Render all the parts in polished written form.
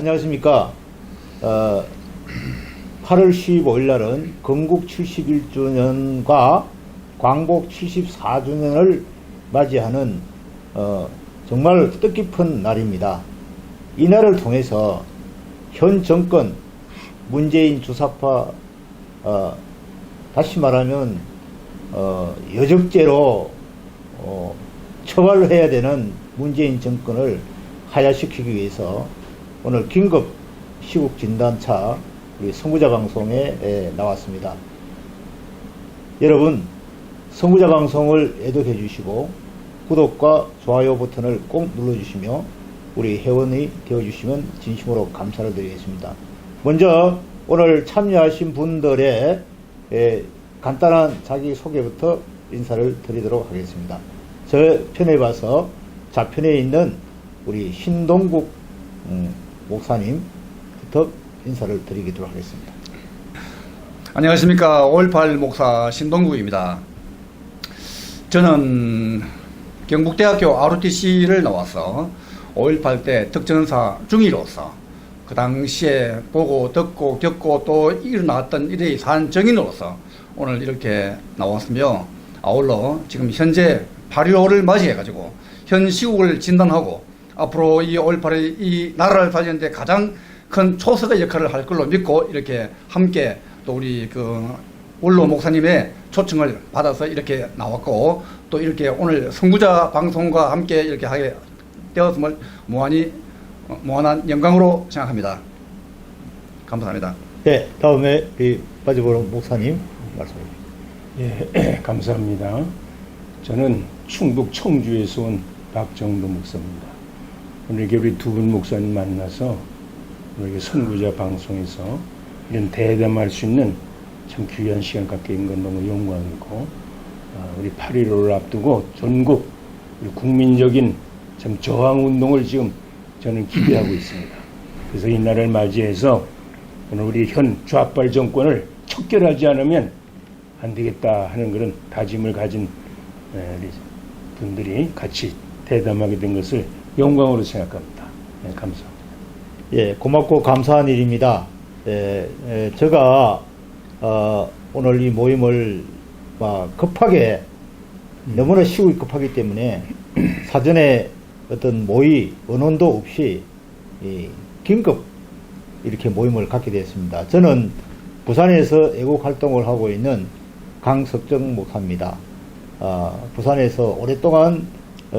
안녕하십니까. 8월 15일 날은 건국 71주년과 광복 74주년을 맞이하는 정말 뜻깊은 날입니다. 이 날을 통해서 현 정권 문재인 주사파 다시 말하면 여적죄로 처벌해야 되는 문재인 정권을 하야시키기 위해서 오늘 긴급 시국진단차 우리 선구자 방송에 나왔습니다. 여러분 선구자 방송을 애독해 주시고 구독과 좋아요 버튼을 꼭 눌러주시며 우리 회원이 되어주시면 진심으로 감사를 드리겠습니다. 먼저 오늘 참여하신 분들의 간단한 자기소개부터 인사를 드리도록 하겠습니다. 저 편에 봐서 좌편에 있는 우리 신동국 목사님부터 인사를 드리도록 하겠습니다. 안녕하십니까. 5.18 목사 신동국입니다. 저는 경북대학교 ROTC를 나와서 5.18 때 특전사 중위로서 그 당시에 보고 듣고 겪고 또 일어났던 일의 산 정인으로서 오늘 이렇게 나왔으며, 아울러 지금 현재 8.15를 맞이해가지고 현 시국을 진단하고 앞으로 이 5.18의 이 나라를 살리는데 가장 큰 초석의 역할을 할 걸로 믿고 이렇게 함께 또 우리 원로 목사님의 초청을 받아서 이렇게 나왔고, 또 이렇게 오늘 선구자 방송과 함께 이렇게 하게 되었음을 무한한 영광으로 생각합니다. 감사합니다. 네, 다음에 우리 빠지보는 목사님 말씀해 주십시오. 예, 감사합니다. 저는 충북 청주에서 온 박정도 목사입니다. 오늘 이렇게 우리 두 분 목사님 만나서 이렇게 선구자 방송에서 이런 대담할 수 있는 참 귀한 시간 갖게 된 건 너무 영광이고, 우리 8.15를 앞두고 전국 우리 국민적인 참 저항운동을 지금 저는 기대하고 있습니다. 그래서 이 날을 맞이해서 오늘 우리 현 좌빨 정권을 척결하지 않으면 안 되겠다 하는 그런 다짐을 가진 우리 분들이 같이 대담하게 된 것을 영광으로 생각합니다. 네, 감사합니다. 예, 고맙고 감사한 일입니다. 제가 오늘 이 모임을 급하게 너무나 시국이 급하기 때문에 사전에 어떤 모의 언론도 없이 긴급 이렇게 모임을 갖게 되었습니다. 저는 부산에서 애국 활동을 하고 있는 강석정 목사입니다. 부산에서 오랫동안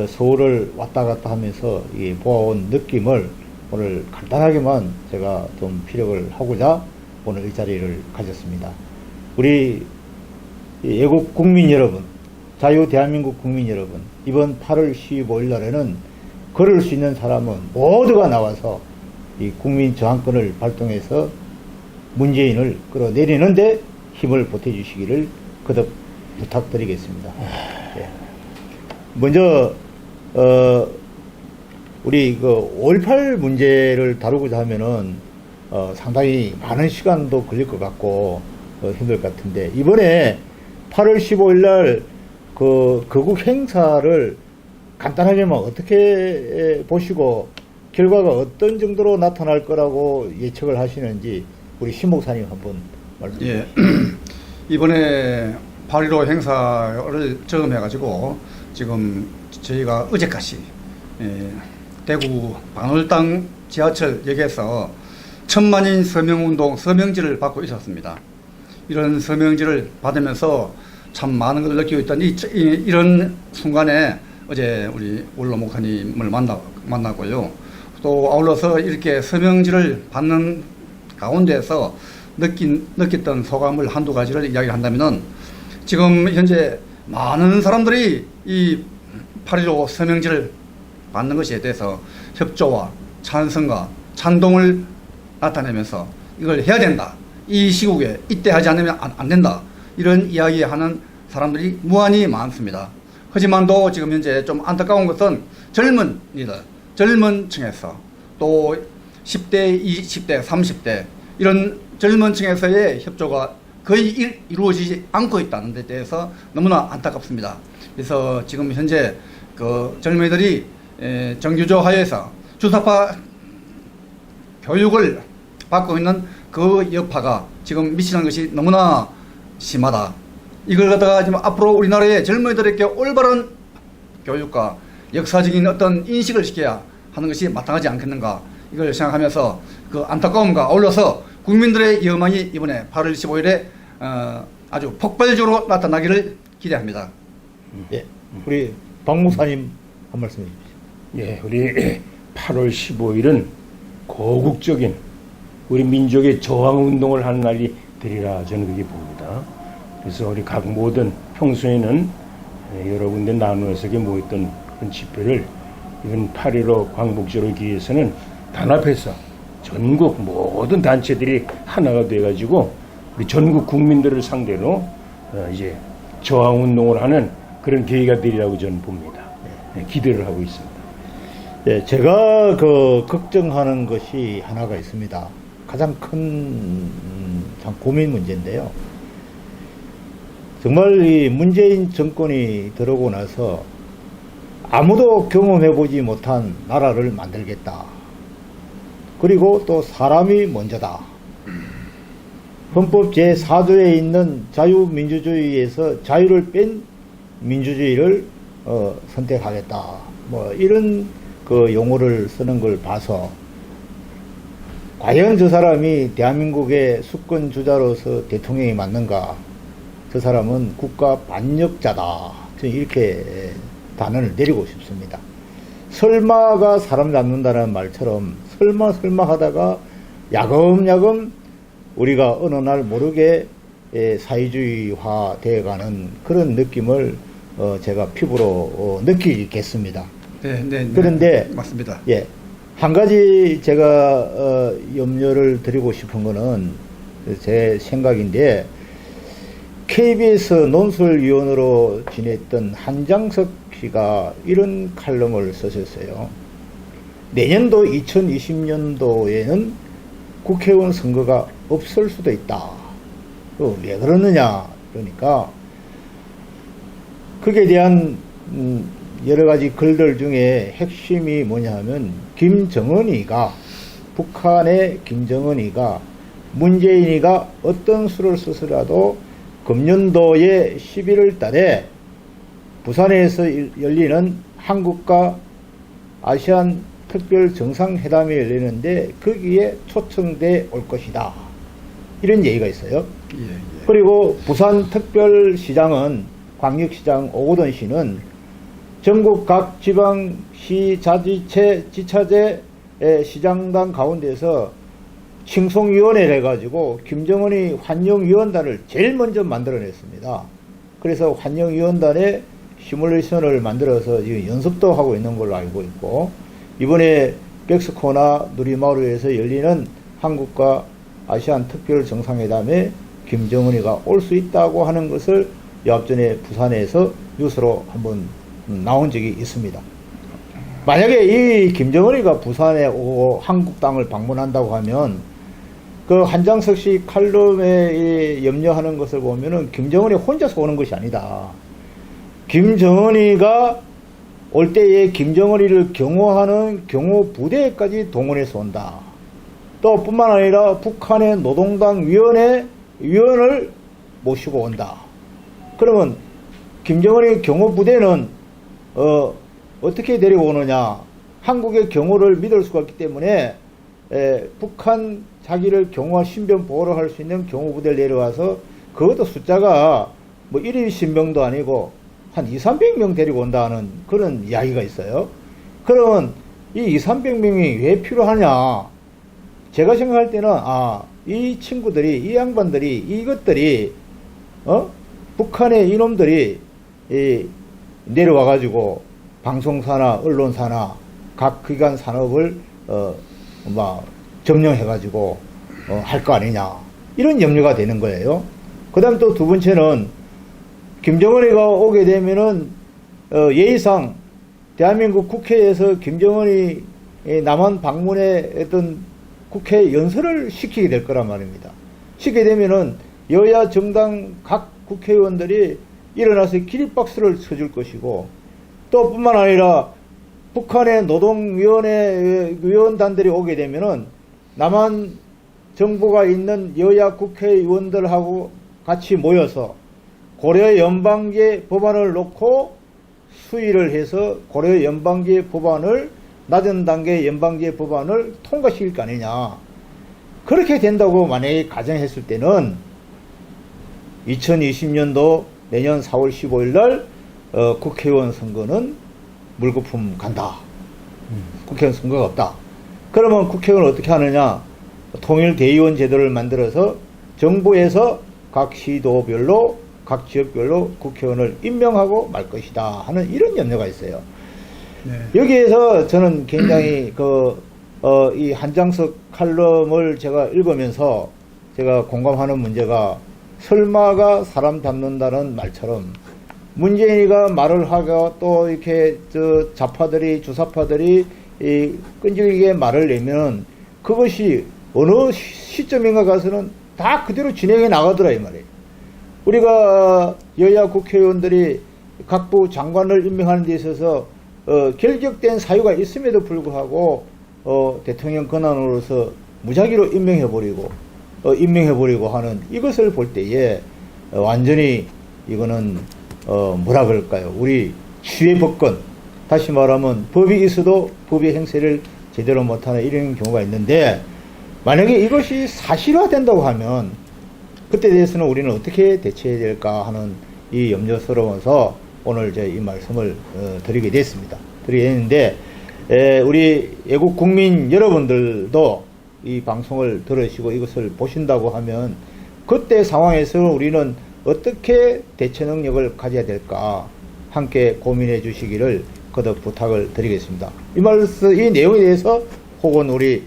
서울을 왔다 갔다 하면서 보아온 느낌을 오늘 간단하게만 제가 좀 피력을 하고자 오늘 이 자리를 가졌습니다. 우리 애국 국민 여러분, 자유 대한민국 국민 여러분, 이번 8월 15일 날에는 걸을 수 있는 사람은 모두가 나와서 이 국민 저항권을 발동해서 문재인을 끌어내리는데 힘을 보태주시기를 거듭 부탁드리겠습니다. 네. 먼저 우리 5.18 문제를 다루고자 하면은 상당히 많은 시간도 걸릴 것 같고 힘들 것 같은데, 이번에 8월 15일 날 거국 행사를 간단하게만 어떻게 보시고 결과가 어떤 정도로 나타날 거라고 예측을 하시는지 우리 신 목사님 한번 말씀해 주세요. 예. 이번에 8.15 행사를 저금해가지고 지금 저희가 어제까지 대구 방울당 지하철역에서 1000만인 서명운동 서명지를 받고 있었습니다. 이런 서명지를 받으면서 참 많은 걸 느끼고 있던 이런 순간에 어제 우리 원로 목사님을 만나고요. 또 아울러서 이렇게 서명지를 받는 가운데서 느꼈던 소감을 한두 가지를 이야기를 한다면은, 지금 현재 많은 사람들이 이 8.15 서명지를 받는 것에 대해서 협조와 찬성과 찬동을 나타내면서 이걸 해야 된다, 이 시국에 이때 하지 않으면 안 된다, 이런 이야기하는 사람들이 무한히 많습니다. 하지만도 지금 현재 좀 안타까운 것은 젊은 층에서 또 10대, 20대, 30대 이런 젊은 층에서의 협조가 거의 이루어지지 않고 있다는 데 대해서 너무나 안타깝습니다. 그래서 지금 현재 젊은이들이 정규조 하에서 주사파 교육을 받고 있는 그 여파가 지금 미치는 것이 너무나 심하다. 이걸 갖다가 지금 앞으로 우리나라의 젊은이들에게 올바른 교육과 역사적인 어떤 인식을 시켜야 하는 것이 마땅하지 않겠는가, 이걸 생각하면서 그 안타까움과 어울려서 국민들의 여망이 이번에 8월 15일에 아주 폭발적으로 나타나기를 기대합니다. 예, 우리 박 목사님 한 말씀 해주십시오. 예, 우리 8월 15일은 거국적인 우리 민족의 저항 운동을 하는 날이 되리라 저는 그렇게 봅니다. 그래서 우리 각 모든 평소에는 여러 군데 나누어서 모였던 그런 집회를 이번 8.15 광복절을 기해서는 단합해서 전국 모든 단체들이 하나가 돼가지고 우리 전국 국민들을 상대로 이제 저항 운동을 하는 그런 계기가 되리라고 저는 봅니다. 기대를 하고 있습니다. 예, 제가 그 걱정하는 것이 하나가 있습니다. 가장 큰 참 고민 문제인데요. 정말 이 문재인 정권이 들어오고 나서 아무도 경험해보지 못한 나라를 만들겠다. 그리고 또 사람이 먼저다. 헌법 제4조에 있는 자유민주주의에서 자유를 뺀 민주주의를 선택하겠다. 뭐 이런 그 용어를 쓰는 걸 봐서 과연 저 사람이 대한민국의 수권 주자로서 대통령이 맞는가? 저 사람은 국가 반역자다. 저는 이렇게 단언을 내리고 싶습니다. 설마가 사람 잡는다는 말처럼 설마 하다가 야금야금 우리가 어느 날 모르게 사회주의화 되어가는 그런 느낌을 제가 피부로 느끼겠습니다. 네, 그런데 맞습니다. 예, 한 가지 제가 염려를 드리고 싶은 거는 제 생각인데, KBS 논설위원으로 지냈던 한장석 씨가 이런 칼럼을 쓰셨어요. 내년도 2020년도에는 국회의원 선거가 없을 수도 있다. 왜 그러느냐? 그러니까 거기에 대한 여러 가지 글들 중에 핵심이 뭐냐 하면, 북한의 김정은이가 문재인이가 어떤 수를 쓰더라도 금년도에 11월 달에 부산에서 열리는 한국과 아시안 특별 정상회담이 열리는데 거기에 초청돼 올 것이다. 이런 얘기가 있어요. 예. 그리고 부산 특별시장은, 광역시장 오거돈 씨는 전국 각 지방시 자치체 지차제 시장단 가운데서 칭송위원회를 해가지고 김정은이 환영위원단을 제일 먼저 만들어냈습니다. 그래서 환영위원단에 시뮬레이션을 만들어서 지금 연습도 하고 있는 걸로 알고 있고, 이번에 백스코나 누리마루에서 열리는 한국과 아시안 특별 정상회담에 김정은이가 올 수 있다고 하는 것을 앞전에 부산에서 뉴스로 한번 나온 적이 있습니다. 만약에 이 김정은이가 부산에 오고 한국 땅을 방문한다고 하면, 그 한장석 씨 칼럼에 염려하는 것을 보면은 김정은이 혼자서 오는 것이 아니다. 김정은이가 올 때에 김정은이를 경호하는 경호 부대까지 동원해서 온다. 또 뿐만 아니라 북한의 노동당 위원을 모시고 온다. 그러면 김정은의 경호 부대는 어떻게 데리고 오느냐? 한국의 경호를 믿을 수가 없기 때문에 북한 자기를 경호와 신변 보호를 할 수 있는 경호부대를 내려와서, 그것도 숫자가 뭐 1인 신병도 아니고 한 200~300명 데리고 온다는 그런 이야기가 있어요. 그러면 이 200~300명이 왜 필요하냐? 제가 생각할 때는 이 친구들이, 이 양반들이, 이것들이 북한의 이놈들이 내려와가지고 방송사나 언론사나 각 기관 산업을 점령해가지고 할 거 아니냐, 이런 염려가 되는 거예요. 그 다음 또 두 번째는, 김정은이가 오게 되면은 예의상 대한민국 국회에서 김정은이 남한 방문에 어떤 국회 연설을 시키게 될 거란 말입니다. 시키게 되면은 여야 정당 각 국회의원들이 일어나서 기립박수를 쳐줄 것이고, 또 뿐만 아니라 북한의 노동위원회 위원단들이 오게 되면은 남한 정부가 있는 여야 국회의원들하고 같이 모여서 고려 연방제 법안을 놓고 수의를 해서 고려 연방제 법안을 낮은 단계 연방제 법안을 통과시킬 거 아니냐. 그렇게 된다고 만약에 가정했을 때는 2020년도 내년 4월 15일 날 국회의원 선거는 물거품 간다. 국회의원 선거가 없다. 그러면 국회의원을 어떻게 하느냐. 통일 대의원 제도를 만들어서 정부에서 각 시도별로 각 지역별로 국회의원을 임명하고 말 것이다 하는 이런 염려가 있어요. 네. 여기에서 저는 굉장히 이 한장석 칼럼을 제가 읽으면서 제가 공감하는 문제가 설마가 사람 잡는다는 말처럼 문재인이가 말을 하고 또 이렇게 좌파들이 주사파들이 이 끈질기게 말을 내면 그것이 어느 시점인가 가서는 다 그대로 진행해 나가더라 이 말이에요. 우리가 여야 국회의원들이 각부 장관을 임명하는 데 있어서 결격된 사유가 있음에도 불구하고 대통령 권한으로서 무작위로 임명해버리고 하는 이것을 볼 때에 완전히 이거는 뭐라 그럴까요? 우리 취해법권, 다시 말하면 법이 있어도 법의 행세를 제대로 못하는 이런 경우가 있는데 만약에 이것이 사실화된다고 하면 그때 대해서는 우리는 어떻게 대처해야 될까 하는 이 염려스러워서 오늘 이 말씀을 드리게 됐습니다. 드리게 됐는데 우리 애국 국민 여러분들도 이 방송을 들으시고 이것을 보신다고 하면 그때 상황에서 우리는 어떻게 대처 능력을 가져야 될까 함께 고민해 주시기를 거듭 부탁을 드리겠습니다. 이 내용에 대해서 혹은 우리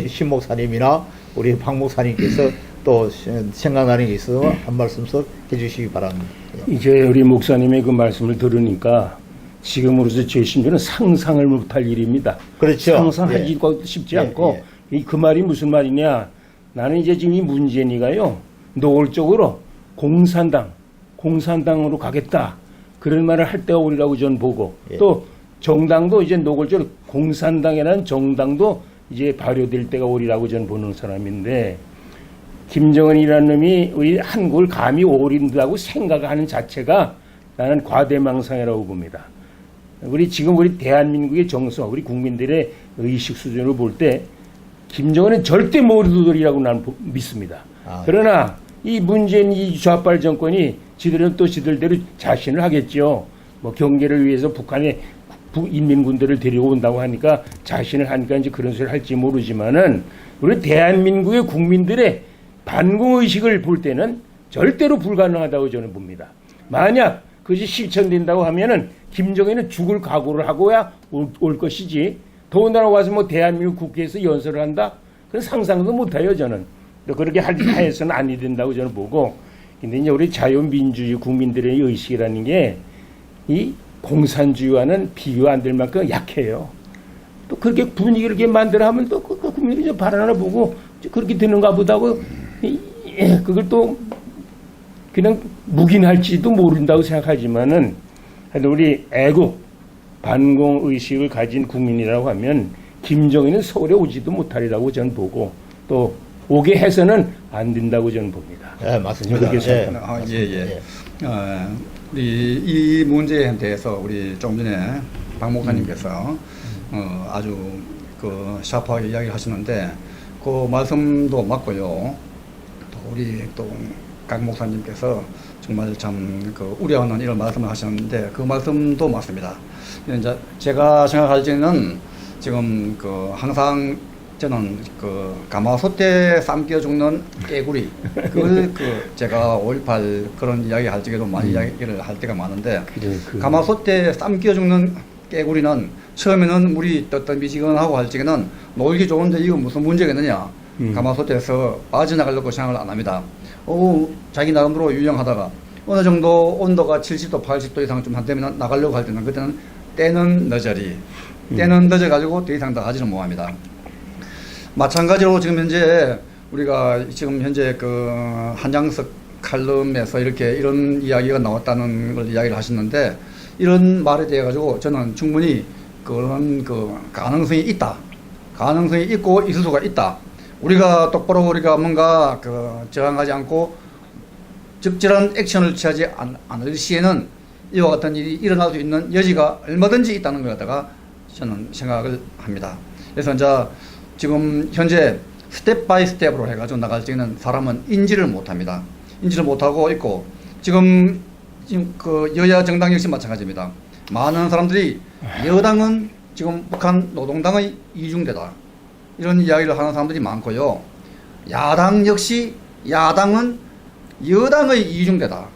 신 목사님이나 우리 박 목사님께서 또 생각나는 게 있어서 한 말씀씩 해주시기 바랍니다. 이제 우리 목사님의 그 말씀을 들으니까 지금으로서 제 심정은 상상을 못할 일입니다. 그렇죠. 상상하기가 쉽지 않고 그 말이 무슨 말이냐. 나는 이제 지금 이 문재인이가요 노골적으로 공산당으로 가겠다 그런 말을 할 때가 오리라고 저는 보고 또 정당도 이제 노골적으로 공산당이라는 정당도 이제 발효될 때가 오리라고 저는 보는 사람인데 김정은이라는 놈이 우리 한국을 감히 오린다고 생각하는 자체가 나는 과대망상이라고 봅니다. 지금 우리 대한민국의 정서, 우리 국민들의 의식 수준으로 볼 때 김정은은 절대 모르도리라고 나는 믿습니다. 그러나 이 문재인 이 좌빨 정권이 지들은 또 지들대로 자신을 하겠죠. 뭐 경계를 위해서 북한의 인민군대를 데리고 온다고 하니까 자신을 하니까 이제 그런 소리를 할지 모르지만은 우리 대한민국의 국민들의 반공의식을 볼 때는 절대로 불가능하다고 저는 봅니다. 만약 그것이 실천된다고 하면은 김정은은 죽을 각오를 하고야 올 것이지 더군다나 와서 뭐 대한민국 국회에서 연설을 한다? 그건 상상도 못해요 저는. 그렇게 하여서는 아니 된다고 저는 보고 근데 이제 우리 자유민주주의 국민들의 의식이라는 게 이 공산주의와는 비교 안 될 만큼 약해요. 또 그렇게 분위기를 이렇게 만들어 하면 또 국민들이 저 발언을 보고 그렇게 되는가 보다고 그걸 또 그냥 묵인할지도 모른다고 생각하지만은 우리 애국 반공 의식을 가진 국민이라고 하면 김정은은 서울에 오지도 못하리라고 저는 보고 또 오게 해서는 안 된다고 저는 봅니다. 네, 맞습니다. 이 문제에 대해서 우리 조금 전에 박 목사님께서 아주 샤프하게 이야기를 하시는데 그 말씀도 맞고요. 또 우리 각 목사님께서 정말 참 우려하는 이런 말씀을 하셨는데 그 말씀도 맞습니다. 이제 제가 생각할 때는 지금 항상 저는 가마솥에 삶겨 죽는 깨구리 제가 5.18 그런 이야기 할 적에도 많이 이야기를 할 때가 많은데 가마솥에 삶겨 죽는 깨구리는 처음에는 물이 미지근하고 할 적에는 놀기 좋은데 이거 무슨 문제가 있느냐 가마솥에서 빠져나가려고 생각을 안 합니다. 자기 나름대로 유영하다가 어느 정도 온도가 70도 80도 이상 좀 한되면 나가려고 할 때는 그때는 때는 늦어가지고 더 이상 나가지는 못합니다. 마찬가지로 지금 현재 우리가 지금 현재 한장석 칼럼에서 이런 이야기가 나왔다는 걸 이야기를 하셨는데 이런 말에 대해 가지고 저는 충분히 그런 가능성이 있다. 가능성이 있고 있을 수가 있다. 우리가 똑바로 우리가 뭔가 저항하지 않고 적절한 액션을 취하지 않을 시에는 이와 같은 일이 일어날 수 있는 여지가 얼마든지 있다는 걸 갖다가 저는 생각을 합니다. 그래서 이제 지금 현재 스텝 바이 스텝으로 해가지고 나갈 때는 사람은 인지를 못합니다. 인지를 못하고 있고 지금 그 여야 정당 역시 마찬가지입니다. 많은 사람들이 여당은 지금 북한 노동당의 이중대다 이런 이야기를 하는 사람들이 많고요. 야당 역시 야당은 여당의 이중대다.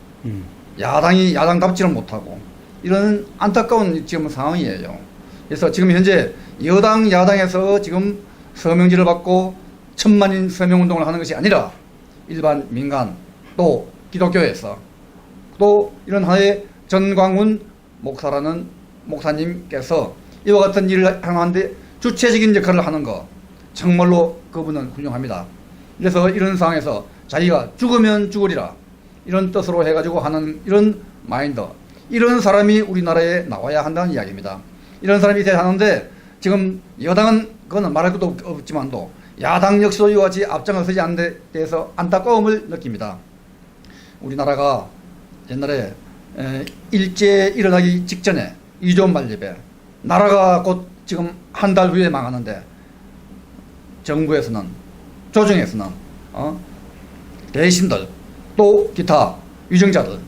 야당이 야당답지를 못하고 이런 안타까운 지금 상황이에요. 그래서 지금 현재 여당 야당에서 지금 서명지를 받고 천만인 서명운동을 하는 것이 아니라 일반 민간 또 기독교에서 또 이런 하에 전광훈 목사라는 목사님께서 이와 같은 일을 하는데 주체적인 역할을 하는 거 정말로 그분은 훌륭합니다. 그래서 이런 상황에서 자기가 죽으면 죽으리라 이런 뜻으로 해가지고 하는 이런 마인드, 이런 사람이 우리나라에 나와야 한다는 이야기입니다. 이런 사람이 있어야 하는데 지금 여당은 그거는 말할 것도 없지만도 야당 역시도 이와 같이 앞장을 서지 않는 데 대해서 안타까움을 느낍니다. 우리나라가 옛날에 일제 일어나기 직전에 2조 만립에 나라가 곧 지금 한 달 후에 망하는데 정부에서는 조정에서는 대신들 또 기타 유정자들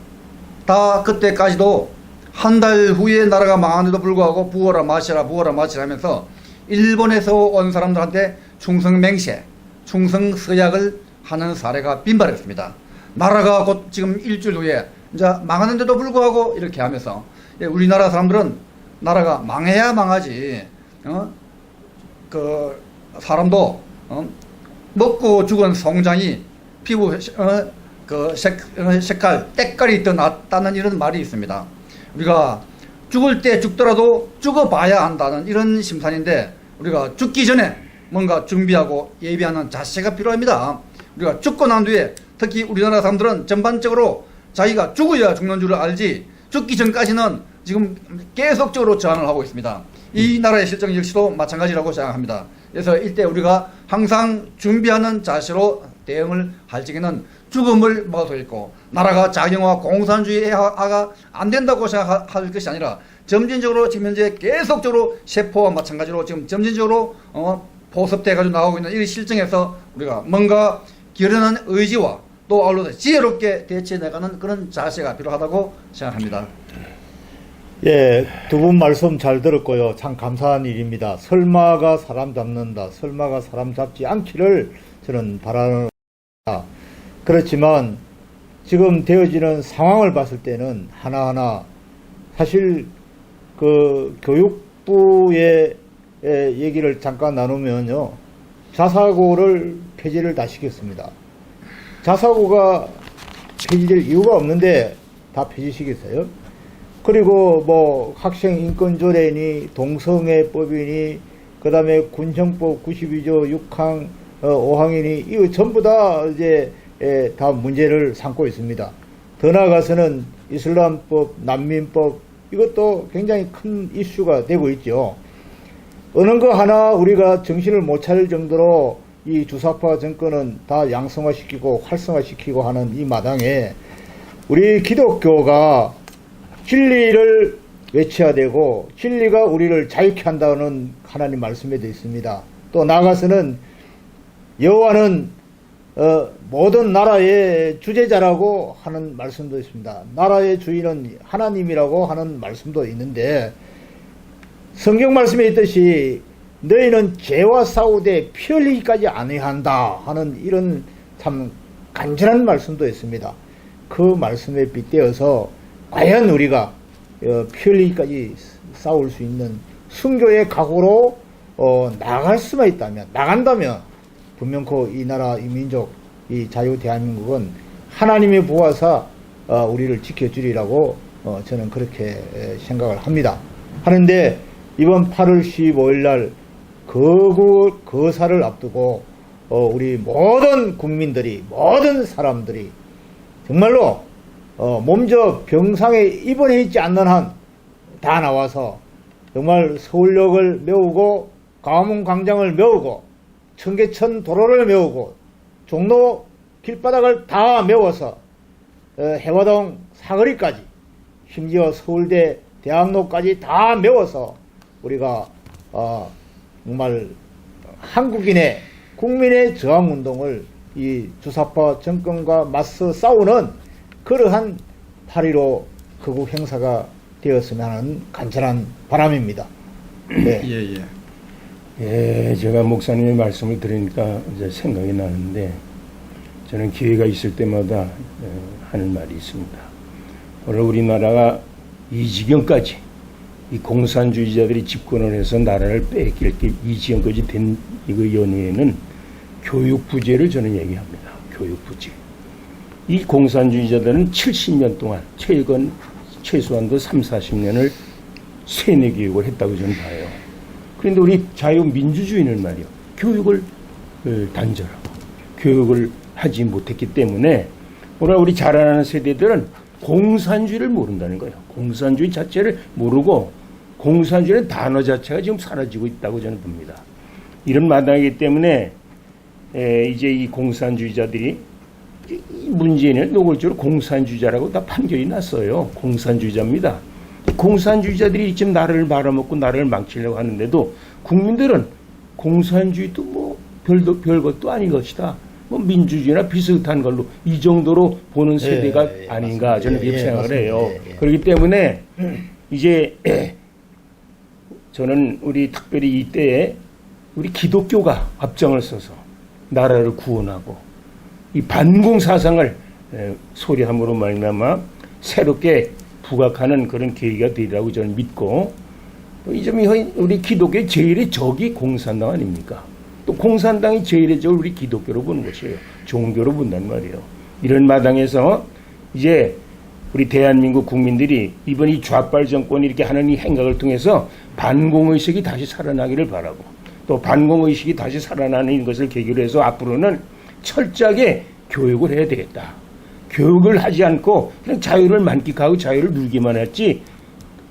다 그때까지도 한 달 후에 나라가 망하는데도 불구하고 부어라 마시라 하면서 일본에서 온 사람들한테 충성맹세, 충성서약을 하는 사례가 빈발했습니다. 나라가 곧 지금 일주일 후에 이제 망하는데도 불구하고 이렇게 하면서 우리나라 사람들은 나라가 망해야 망하지 그 사람도 먹고 죽은 송장이 피부 색깔 때깔이 더 낫다는 이런 말이 있습니다. 우리가 죽을 때 죽더라도 죽어봐야 한다는 이런 심산인데 우리가 죽기 전에 뭔가 준비하고 예비하는 자세가 필요합니다. 우리가 죽고 난 뒤에 특히 우리나라 사람들은 전반적으로 자기가 죽어야 죽는 줄을 알지 죽기 전까지는 지금 계속적으로 저항을 하고 있습니다. 이 나라의 실정 역시도 마찬가지라고 생각합니다. 그래서 이때 우리가 항상 준비하는 자세로 대응을 할 적에는 죽음을 먹어서 있고 나라가 자경화 공산주의화가 안 된다고 생각할 것이 아니라 점진적으로 지금 현재 계속적으로 세포와 마찬가지로 지금 점진적으로 보습돼 가지고 나오고 있는 이 실정에서 우리가 뭔가 결연한 의지와 또 아울러서 지혜롭게 대처해 나가는 그런 자세가 필요하다고 생각합니다. 예, 두 분 말씀 잘 들었고요. 참 감사한 일입니다. 설마가 사람 잡는다. 설마가 사람 잡지 않기를 저는 바랍니다. 그렇지만 지금 되어지는 상황을 봤을 때는 하나하나 사실 그 교육부의 얘기를 잠깐 나누면요. 자사고를 폐지를 다 시켰습니다. 자사고가 폐지될 이유가 없는데 다 폐지시켰어요. 그리고 뭐 학생 인권조례니 동성애법이니 그 다음에 군형법 92조 6항 5항이니 이거 전부 다 이제 다 문제를 삼고 있습니다. 더 나아가서는 이슬람법, 난민법 이것도 굉장히 큰 이슈가 되고 있죠. 어느 거 하나 우리가 정신을 못 차릴 정도로 이 주사파 정권은 다 양성화시키고 활성화시키고 하는 이 마당에 우리 기독교가 진리를 외쳐야 되고 진리가 우리를 자유케 한다는 하나님 말씀에 되어 있습니다. 또 나아가서는 여호와는 모든 나라의 주제자라고 하는 말씀도 있습니다. 나라의 주인은 하나님이라고 하는 말씀도 있는데 성경 말씀에 있듯이 너희는 죄와 싸우되 피 흘리기까지 아니해야 한다 하는 이런 참 간절한 말씀도 있습니다. 그 말씀에 빗대어서 과연 우리가 피 흘리기까지 싸울 수 있는 순교의 각오로 나갈 수만 있다면 나간다면 분명코 이 나라 이 민족 이 자유 대한민국은 하나님의 보호하사 우리를 지켜주리라고 저는 그렇게 생각을 합니다. 하는데 이번 8월 15일 날 거구 거사를 앞두고 우리 모든 국민들이 모든 사람들이 정말로 몸져 병상에 입원해 있지 않는 한 다 나와서 정말 서울역을 메우고 광화문 광장을 메우고 청계천 도로를 메우고 종로 길바닥을 다 메워서 해화동 사거리까지 심지어 서울대 대학로까지 다 메워서 우리가 정말 한국인의 국민의 저항운동을 이 주사파 정권과 맞서 싸우는 그러한 8.15 거국 행사가 되었으면 하는 간절한 바람입니다. 네. 예. 예, 제가 목사님의 말씀을 들으니까 이제 생각이 나는데 저는 기회가 있을 때마다 하는 말이 있습니다. 오늘 우리나라가 이 지경까지 이 공산주의자들이 집권을 해서 나라를 뺏길 이 지경까지 된 이거 연유에는 교육 부재를 저는 얘기합니다. 교육 부재. 이 공산주의자들은 70년 동안 최소한도 3, 40년을 세뇌 교육을 했다고 저는 봐요. 그런데 우리 자유민주주의는 말이요. 교육을 단절하고 교육을 하지 못했기 때문에 오늘 우리 자라나는 세대들은 공산주의를 모른다는 거예요. 공산주의 자체를 모르고 공산주의는 단어 자체가 지금 사라지고 있다고 저는 봅니다. 이런 마당이기 때문에 이제 이 공산주의자들이 이 문재인을 노골적으로 공산주의자라고 다 판결이 났어요. 공산주의자입니다. 공산주의자들이 지금 나라를 말아먹고 나라를 망치려고 하는데도 국민들은 공산주의도 뭐 별것도 아닌 것이다. 뭐 민주주의나 비슷한 걸로 이 정도로 보는 세대가 아닌가 맞습니다. 저는 그렇게 생각을 해요. 예. 그렇기 때문에 이제 저는 우리 특별히 이때에 우리 기독교가 앞장을 서서 나라를 구원하고 이 반공 사상을 소리함으로 말미암아 새롭게 부각하는 그런 계기가 되리라고 저는 믿고 또 이 점이 우리 기독교의 제일의 적이 공산당 아닙니까? 또 공산당이 제일의 적을 우리 기독교로 보는 것이에요. 종교로 본단 말이에요. 이런 마당에서 이제 우리 대한민국 국민들이 이번 이 좌빨 정권이 이렇게 하는 이 행각을 통해서 반공의식이 다시 살아나기를 바라고 또 반공의식이 다시 살아나는 것을 계기로 해서 앞으로는 철저하게 교육을 해야 되겠다. 교육을 하지 않고 그냥 자유를 만끽하고 자유를 누리기만 했지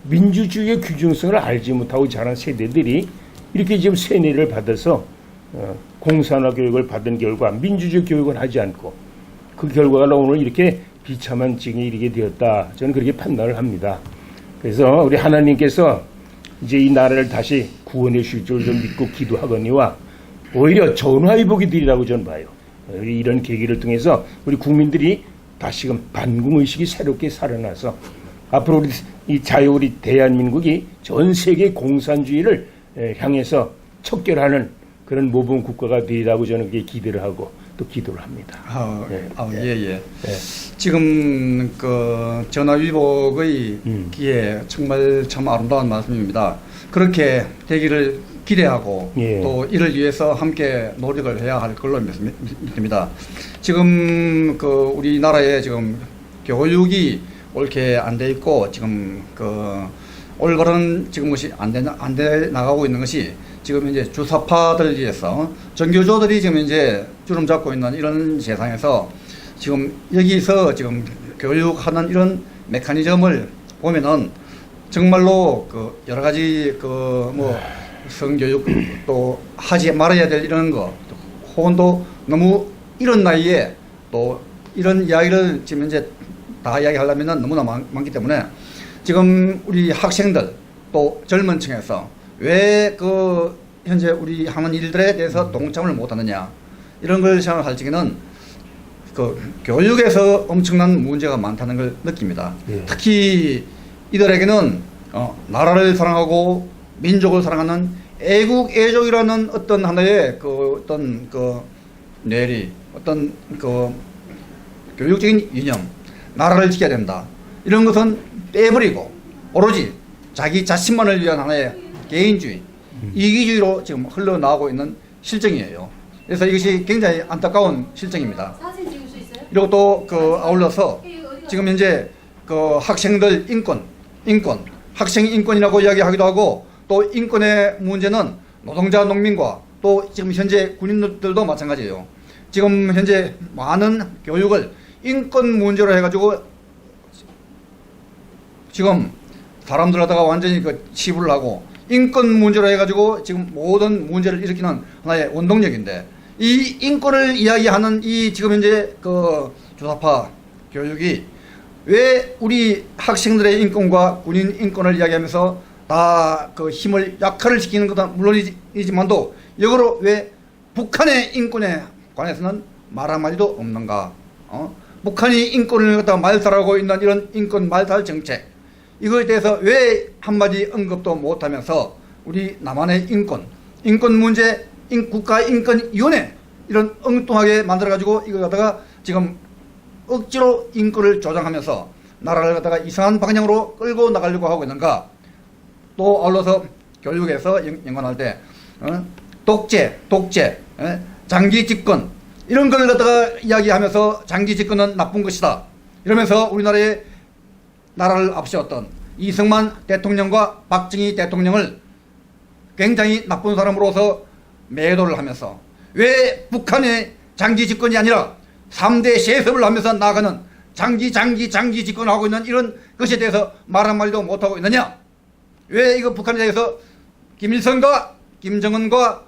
민주주의의 귀중성을 알지 못하고 자란 세대들이 이렇게 지금 세뇌를 받아서 공산화 교육을 받은 결과 민주주의 교육을 하지 않고 그 결과가 오늘 이렇게 비참한 징에 이르게 되었다. 저는 그렇게 판단을 합니다. 그래서 우리 하나님께서 이제 이 나라를 다시 구원해 주실 줄 좀 믿고 기도하거니와 오히려 전화위복이 되리라고 저는 봐요. 이런 계기를 통해서 우리 국민들이 다시금 반공의식이 새롭게 살아나서 앞으로 우리 우리 대한민국이 전 세계 공산주의를 향해서 척결하는 그런 모범 국가가 되리라고 저는 그렇게 기대를 하고 또 기도를 합니다. 예. 지금 그 전화위복의 기회 정말 참 아름다운 말씀입니다. 그렇게 되기를 기대하고 또 이를 위해서 함께 노력을 해야 할 걸로 믿습니다. 지금 그 우리나라에 지금 교육이 옳게 안 돼 있고 지금 그 올바른 지금 것이 안 돼 나가고 있는 것이 지금 이제 주사파들 위해서 정교조들이 지금 이제 주름 잡고 있는 이런 세상에서 지금 여기서 지금 교육하는 이런 메커니즘을 보면은 정말로 그 여러 가지 그 뭐 성교육 또 하지 말아야 될 이런 거 혹은 또 너무 이런 나이에 또 이런 이야기를 지금 이제 다 이야기하려면은 너무나 많기 때문에 지금 우리 학생들 또 젊은 층에서 왜 그 현재 우리 하는 일들에 대해서 동참을 못하느냐 이런 걸 생각할 적에는 그 교육에서 엄청난 문제가 많다는 걸 느낍니다. 특히 이들에게는 나라를 사랑하고 민족을 사랑하는 애국 애족이라는 어떤 하나의 그 어떤 그 뇌리 어떤 그 교육적인 이념 나라를 지켜야 된다 이런 것은 빼버리고 오로지 자기 자신만을 위한 하나의 개인주의 이기주의로 지금 흘러나오고 있는 실정이에요. 그래서 이것이 굉장히 안타까운 실정입니다. 사진 찍을 수 있어요? 그리고 또 그 아울러서 지금 현재 그 학생들 인권 학생 인권이라고 이야기하기도 하고 또 인권의 문제는 노동자 농민과 또 지금 현재 군인들도 마찬가지예요. 지금 현재 많은 교육을 인권 문제로 해가지고 지금 사람들 하다가 완전히 그 치부를 하고 인권 문제로 해가지고 지금 모든 문제를 일으키는 하나의 원동력인데, 이 인권을 이야기하는 이 지금 현재 그 주사파 교육이 왜 우리 학생들의 인권과 군인 인권을 이야기하면서 다 그 힘을 약화를 시키는 것은 물론이지만도 역으로 왜 북한의 인권에 관해서는 말 한마디도 없는가? 북한이 인권을 갖다가 말살하고 있는 이런 인권 말살 정책, 이거에 대해서 왜 한마디 언급도 못하면서 우리 남한의 인권 문제, 국가인권위원회 이런 엉뚱하게 만들어가지고 이거 갖다가 지금 억지로 인권을 조장하면서 나라를 갖다가 이상한 방향으로 끌고 나가려고 하고 있는가? 또 아울러서 교육에서 연관할 때 독재, 장기 집권 이런 걸 갖다가 이야기하면서 장기 집권은 나쁜 것이다 이러면서 우리나라의 나라를 앞세웠던 이승만 대통령과 박정희 대통령을 굉장히 나쁜 사람으로서 매도를 하면서 왜 북한의 장기 집권이 아니라 3대 세습을 하면서 나가는 장기 집권을 하고 있는 이런 것에 대해서 말 한마디도 못하고 있느냐? 왜 이거 북한에 대해서 김일성과 김정은과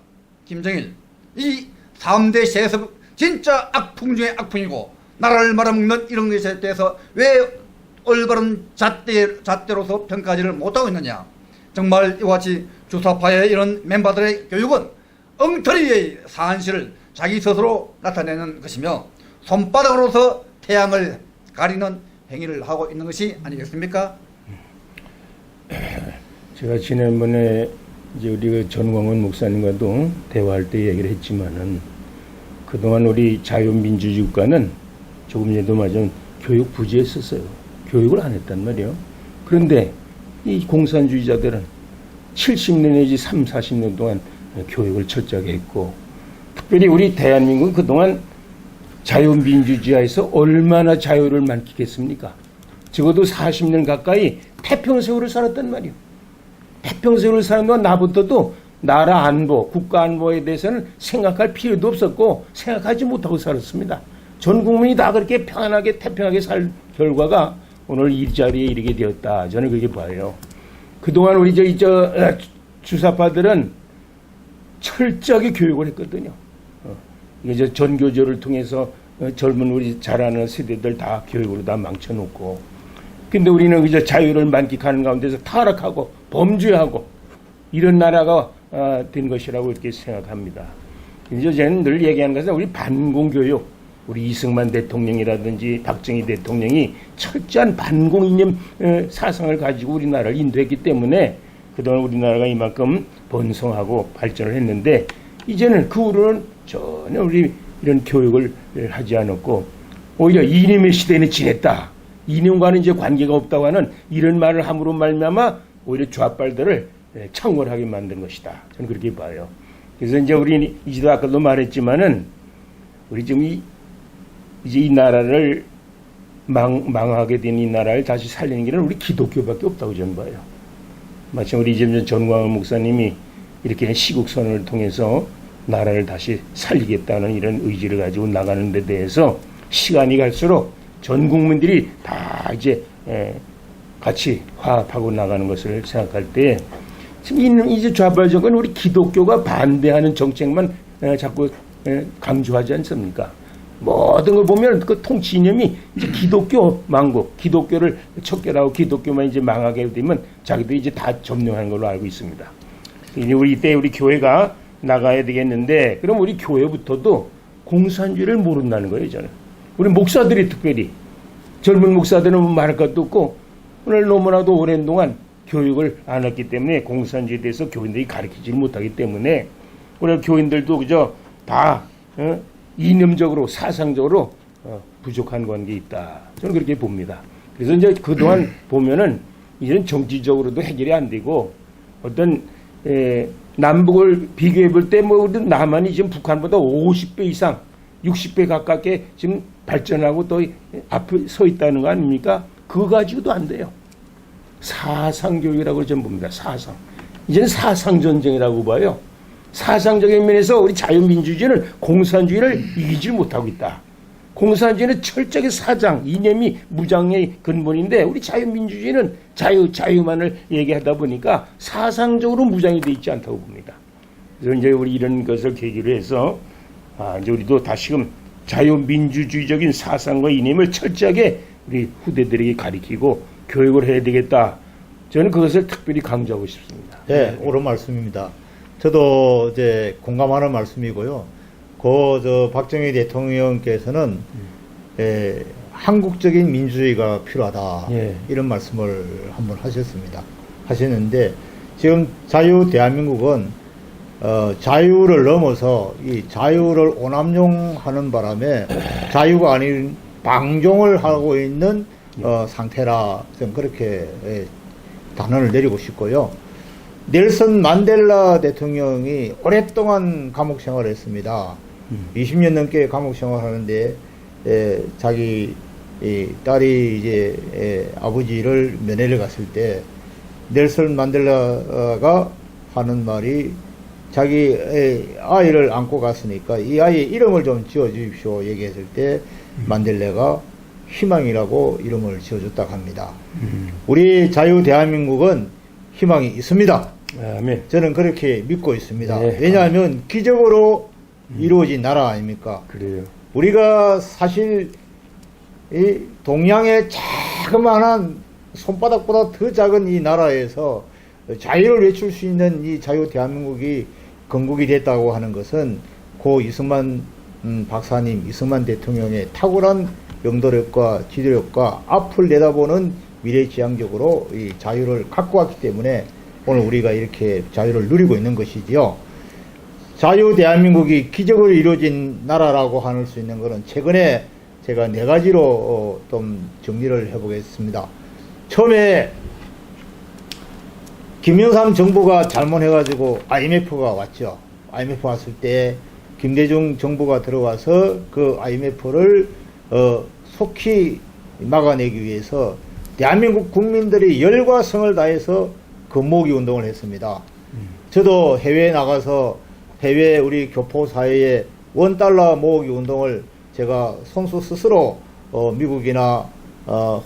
김정일 이 3대 세습 진짜 악풍 중에 악풍이고 나라를 말아먹는 이런 것에 대해서 왜 올바른 잣대로서 평가하지를 못하고 있느냐? 정말 이와 같이 주사파의 이런 멤버들의 교육은 엉터리의 사안실을 자기 스스로 나타내는 것이며 손바닥으로서 태양을 가리는 행위를 하고 있는 것이 아니겠습니까? 제가 지난번에 이제 우리 전광훈 목사님과도 대화할 때 얘기를 했지만은 그동안 우리 자유민주주의 국가는 조금 전에도 말한 교육 부재했었어요. 교육을 안 했단 말이에요. 그런데 이 공산주의자들은 70년 내지 3, 40년 동안 교육을 철저하게 했고, 특별히 우리 대한민국은 그동안 자유민주주의에서 얼마나 자유를 만끽했습니까? 적어도 40년 가까이 태평세월을 살았단 말이에요. 태평세월을 사는 동안 나부터도 나라 안보, 국가 안보에 대해서는 생각할 필요도 없었고 생각하지 못하고 살았습니다. 전 국민이 다 그렇게 편안하게 태평하게 살 결과가 오늘 이 자리에 이르게 되었다. 저는 그렇게 봐요. 그동안 우리 주사파들은 철저하게 교육을 했거든요. 이제 전교조를 통해서 젊은 우리 자라는 세대들 다 교육으로 다 망쳐놓고, 근데 우리는 이제 자유를 만끽하는 가운데서 타락하고 범죄하고 이런 나라가 된 것이라고 이렇게 생각합니다. 이제 저는 늘 얘기하는 것은 우리 반공교육, 우리 이승만 대통령이라든지 박정희 대통령이 철저한 반공 이념 사상을 가지고 우리나라를 인도했기 때문에 그동안 우리나라가 이만큼 번성하고 발전을 했는데, 이제는 그 후로는 전혀 우리 이런 교육을 하지 않았고 오히려 이념의 시대는 지냈다, 이념과는 이제 관계가 없다고 하는 이런 말을 함으로 말미암아 오히려 좌빨들을 창궐하게 만든 것이다. 저는 그렇게 봐요. 그래서 이제 우리 이제도 아까도 말했지만은 우리 지금 이제 이 나라를 망하게 된 이 나라를 다시 살리는 길은 우리 기독교밖에 없다고 저는 봐요. 마침 우리 이제 전광훈 목사님이 이렇게 시국선언을 통해서 나라를 다시 살리겠다는 이런 의지를 가지고 나가는 데 대해서 시간이 갈수록 전 국민들이 다 이제 같이 화합하고 나가는 것을 생각할 때, 지금 이제 좌빨 정권 우리 기독교가 반대하는 정책만 자꾸 강조하지 않습니까? 모든 걸 보면 그 통치 이념이 이제 기독교 망국, 기독교를 척결하고 기독교만 이제 망하게 되면 자기들이 이제 다 점령하는 걸로 알고 있습니다. 이제 우리 이때 우리 교회가 나가야 되겠는데, 그럼 우리 교회부터도 공산주의를 모른다는 거예요, 저는. 우리 목사들이 특별히, 젊은 목사들은 말할 것도 없고 오늘 너무나도 오랜 동안 교육을 안 했기 때문에 공산주의에 대해서 교인들이 가르치지 못하기 때문에 우리 교인들도 그저 다 이념적으로 사상적으로 부족한 관계에 있다. 저는 그렇게 봅니다. 그래서 이제 그동안 보면은 이런 정치적으로도 해결이 안 되고, 어떤 남북을 비교해 볼 때 뭐 남한이 지금 북한보다 50배 이상 60배 가깝게 지금 발전하고 또 앞에 서 있다는 거 아닙니까? 그거 가지고도 안 돼요. 사상교육이라고 저는 봅니다. 사상. 이제는 사상전쟁이라고 봐요. 사상적인 면에서 우리 자유민주주의는 공산주의를 이기지 못하고 있다. 공산주의는 철저하게 사장, 이념이 무장의 근본인데 우리 자유민주주의는 자유만을 얘기하다 보니까 사상적으로 무장이 돼 있지 않다고 봅니다. 그래서 이제 우리 이런 것을 계기로 해서 이제 우리도 다시금 자유민주주의적인 사상과 이념을 철저하게 우리 후대들에게 가리키고 교육을 해야 되겠다. 저는 그것을 특별히 강조하고 싶습니다. 네, 옳은 말씀입니다. 저도 이제 공감하는 말씀이고요. 박정희 대통령께서는 한국적인 민주주의가 필요하다. 예. 이런 말씀을 한번 하셨는데 지금 자유 대한민국은 자유를 넘어서 이 자유를 오남용하는 바람에 자유가 아닌 방종을 하고 있는 상태라 좀 그렇게 단언을 내리고 싶고요. 넬슨 만델라 대통령이 오랫동안 감옥 생활을 했습니다. 20년 넘게 감옥 생활하는데 자기 딸이 이제 아버지를 면회를 갔을 때 넬슨 만델라가 하는 말이 자기 아이를 안고 갔으니까 이 아이의 이름을 좀 지어 주십시오 얘기했을 때 만델라가 희망이라고 이름을 지어줬다고 합니다. 우리 자유 대한민국은 희망이 있습니다. 아멘. 저는 그렇게 믿고 있습니다. 네. 왜냐하면 기적으로 이루어진 나라 아닙니까? 그래요. 우리가 사실 이 동양의 자그마한 손바닥보다 더 작은 이 나라에서 자유를 외칠 수 있는 이 자유 대한민국이 건국이 됐다고 하는 것은 고 이승만 박사님, 이승만 대통령의 탁월한 영도력과 지도력과 앞을 내다보는 미래지향적으로 이 자유를 갖고 왔기 때문에 오늘 우리가 이렇게 자유를 누리고 있는 것이지요. 자유 대한민국이 기적으로 이루어진 나라라고 할 수 있는 것은 최근에 제가 4가지로 좀 정리를 해보겠습니다. 처음에 김영삼 정부가 잘못해가지고 IMF가 왔죠. IMF 왔을 때 김대중 정부가 들어와서 그 IMF를 속히 막아내기 위해서 대한민국 국민들이 열과 성을 다해서 금모으기 운동을 했습니다. 저도 해외에 나가서 해외 우리 교포사회에 $1 모으기 운동을 제가 선수 스스로 미국이나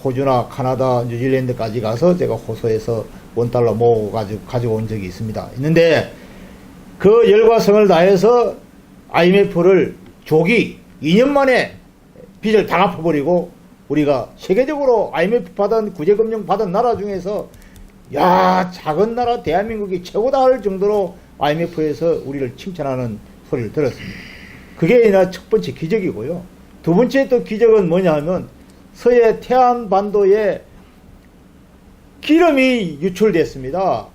호주나 카나다, 뉴질랜드까지 가서 제가 호소해서 $1 모으고 가지고 온 적이 있는데 그 열과 성을 다해서 IMF를 조기 2년 만에 빚을 다 갚아버리고 우리가 세계적으로 IMF 받은 구제금융 받은 나라 중에서 야 작은 나라 대한민국이 최고다 할 정도로 IMF에서 우리를 칭찬하는 소리를 들었습니다. 그게 첫 번째 기적이고요. 두 번째 또 기적은 뭐냐 하면 서해 태안반도에 기름이 유출됐습니다.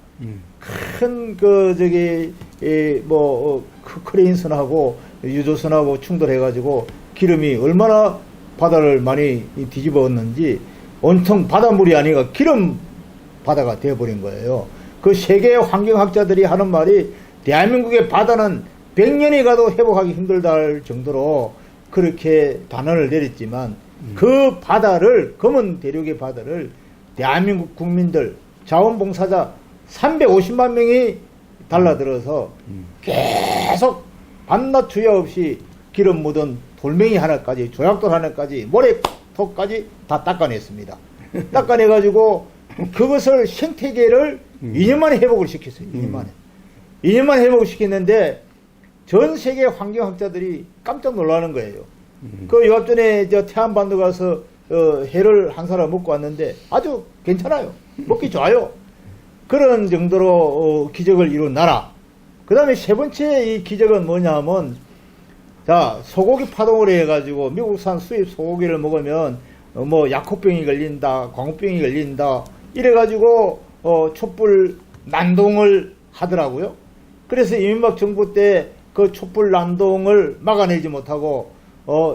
큰 크레인선하고 유조선하고 충돌해가지고 기름이 얼마나 바다를 많이 뒤집었는지 온통 바닷물이 아니라 기름 바다가 되어버린 거예요. 그 세계 환경학자들이 하는 말이 대한민국의 바다는 100년이 가도 회복하기 힘들다 할 정도로 그렇게 단언을 내렸지만 그 바다를, 검은 대륙의 바다를 대한민국 국민들, 자원봉사자 350만 명이 달라들어서 계속 밤낮 주야 없이 기름 묻은 돌멩이 하나까지, 조약돌 하나까지, 모래톱까지 다 닦아냈습니다. 닦아내가지고 그것을 생태계를 2년 만에 회복을 시켰어요. 2년 만에. 2년 만에 회복을 시켰는데 전 세계 환경학자들이 깜짝 놀라는 거예요. 그 요 앞전에 태안반도 가서 해를 한 사람 먹고 왔는데 아주 괜찮아요. 먹기 좋아요. 그런 정도로 기적을 이룬 나라. 그 다음에 세 번째 이 기적은 뭐냐 하면 자 소고기 파동을 해가지고 미국산 수입 소고기를 먹으면 약효병이 걸린다, 광우병이 걸린다 이래가지고 촛불 난동을 하더라고요. 그래서 이명박 정부 때 그 촛불 난동을 막아내지 못하고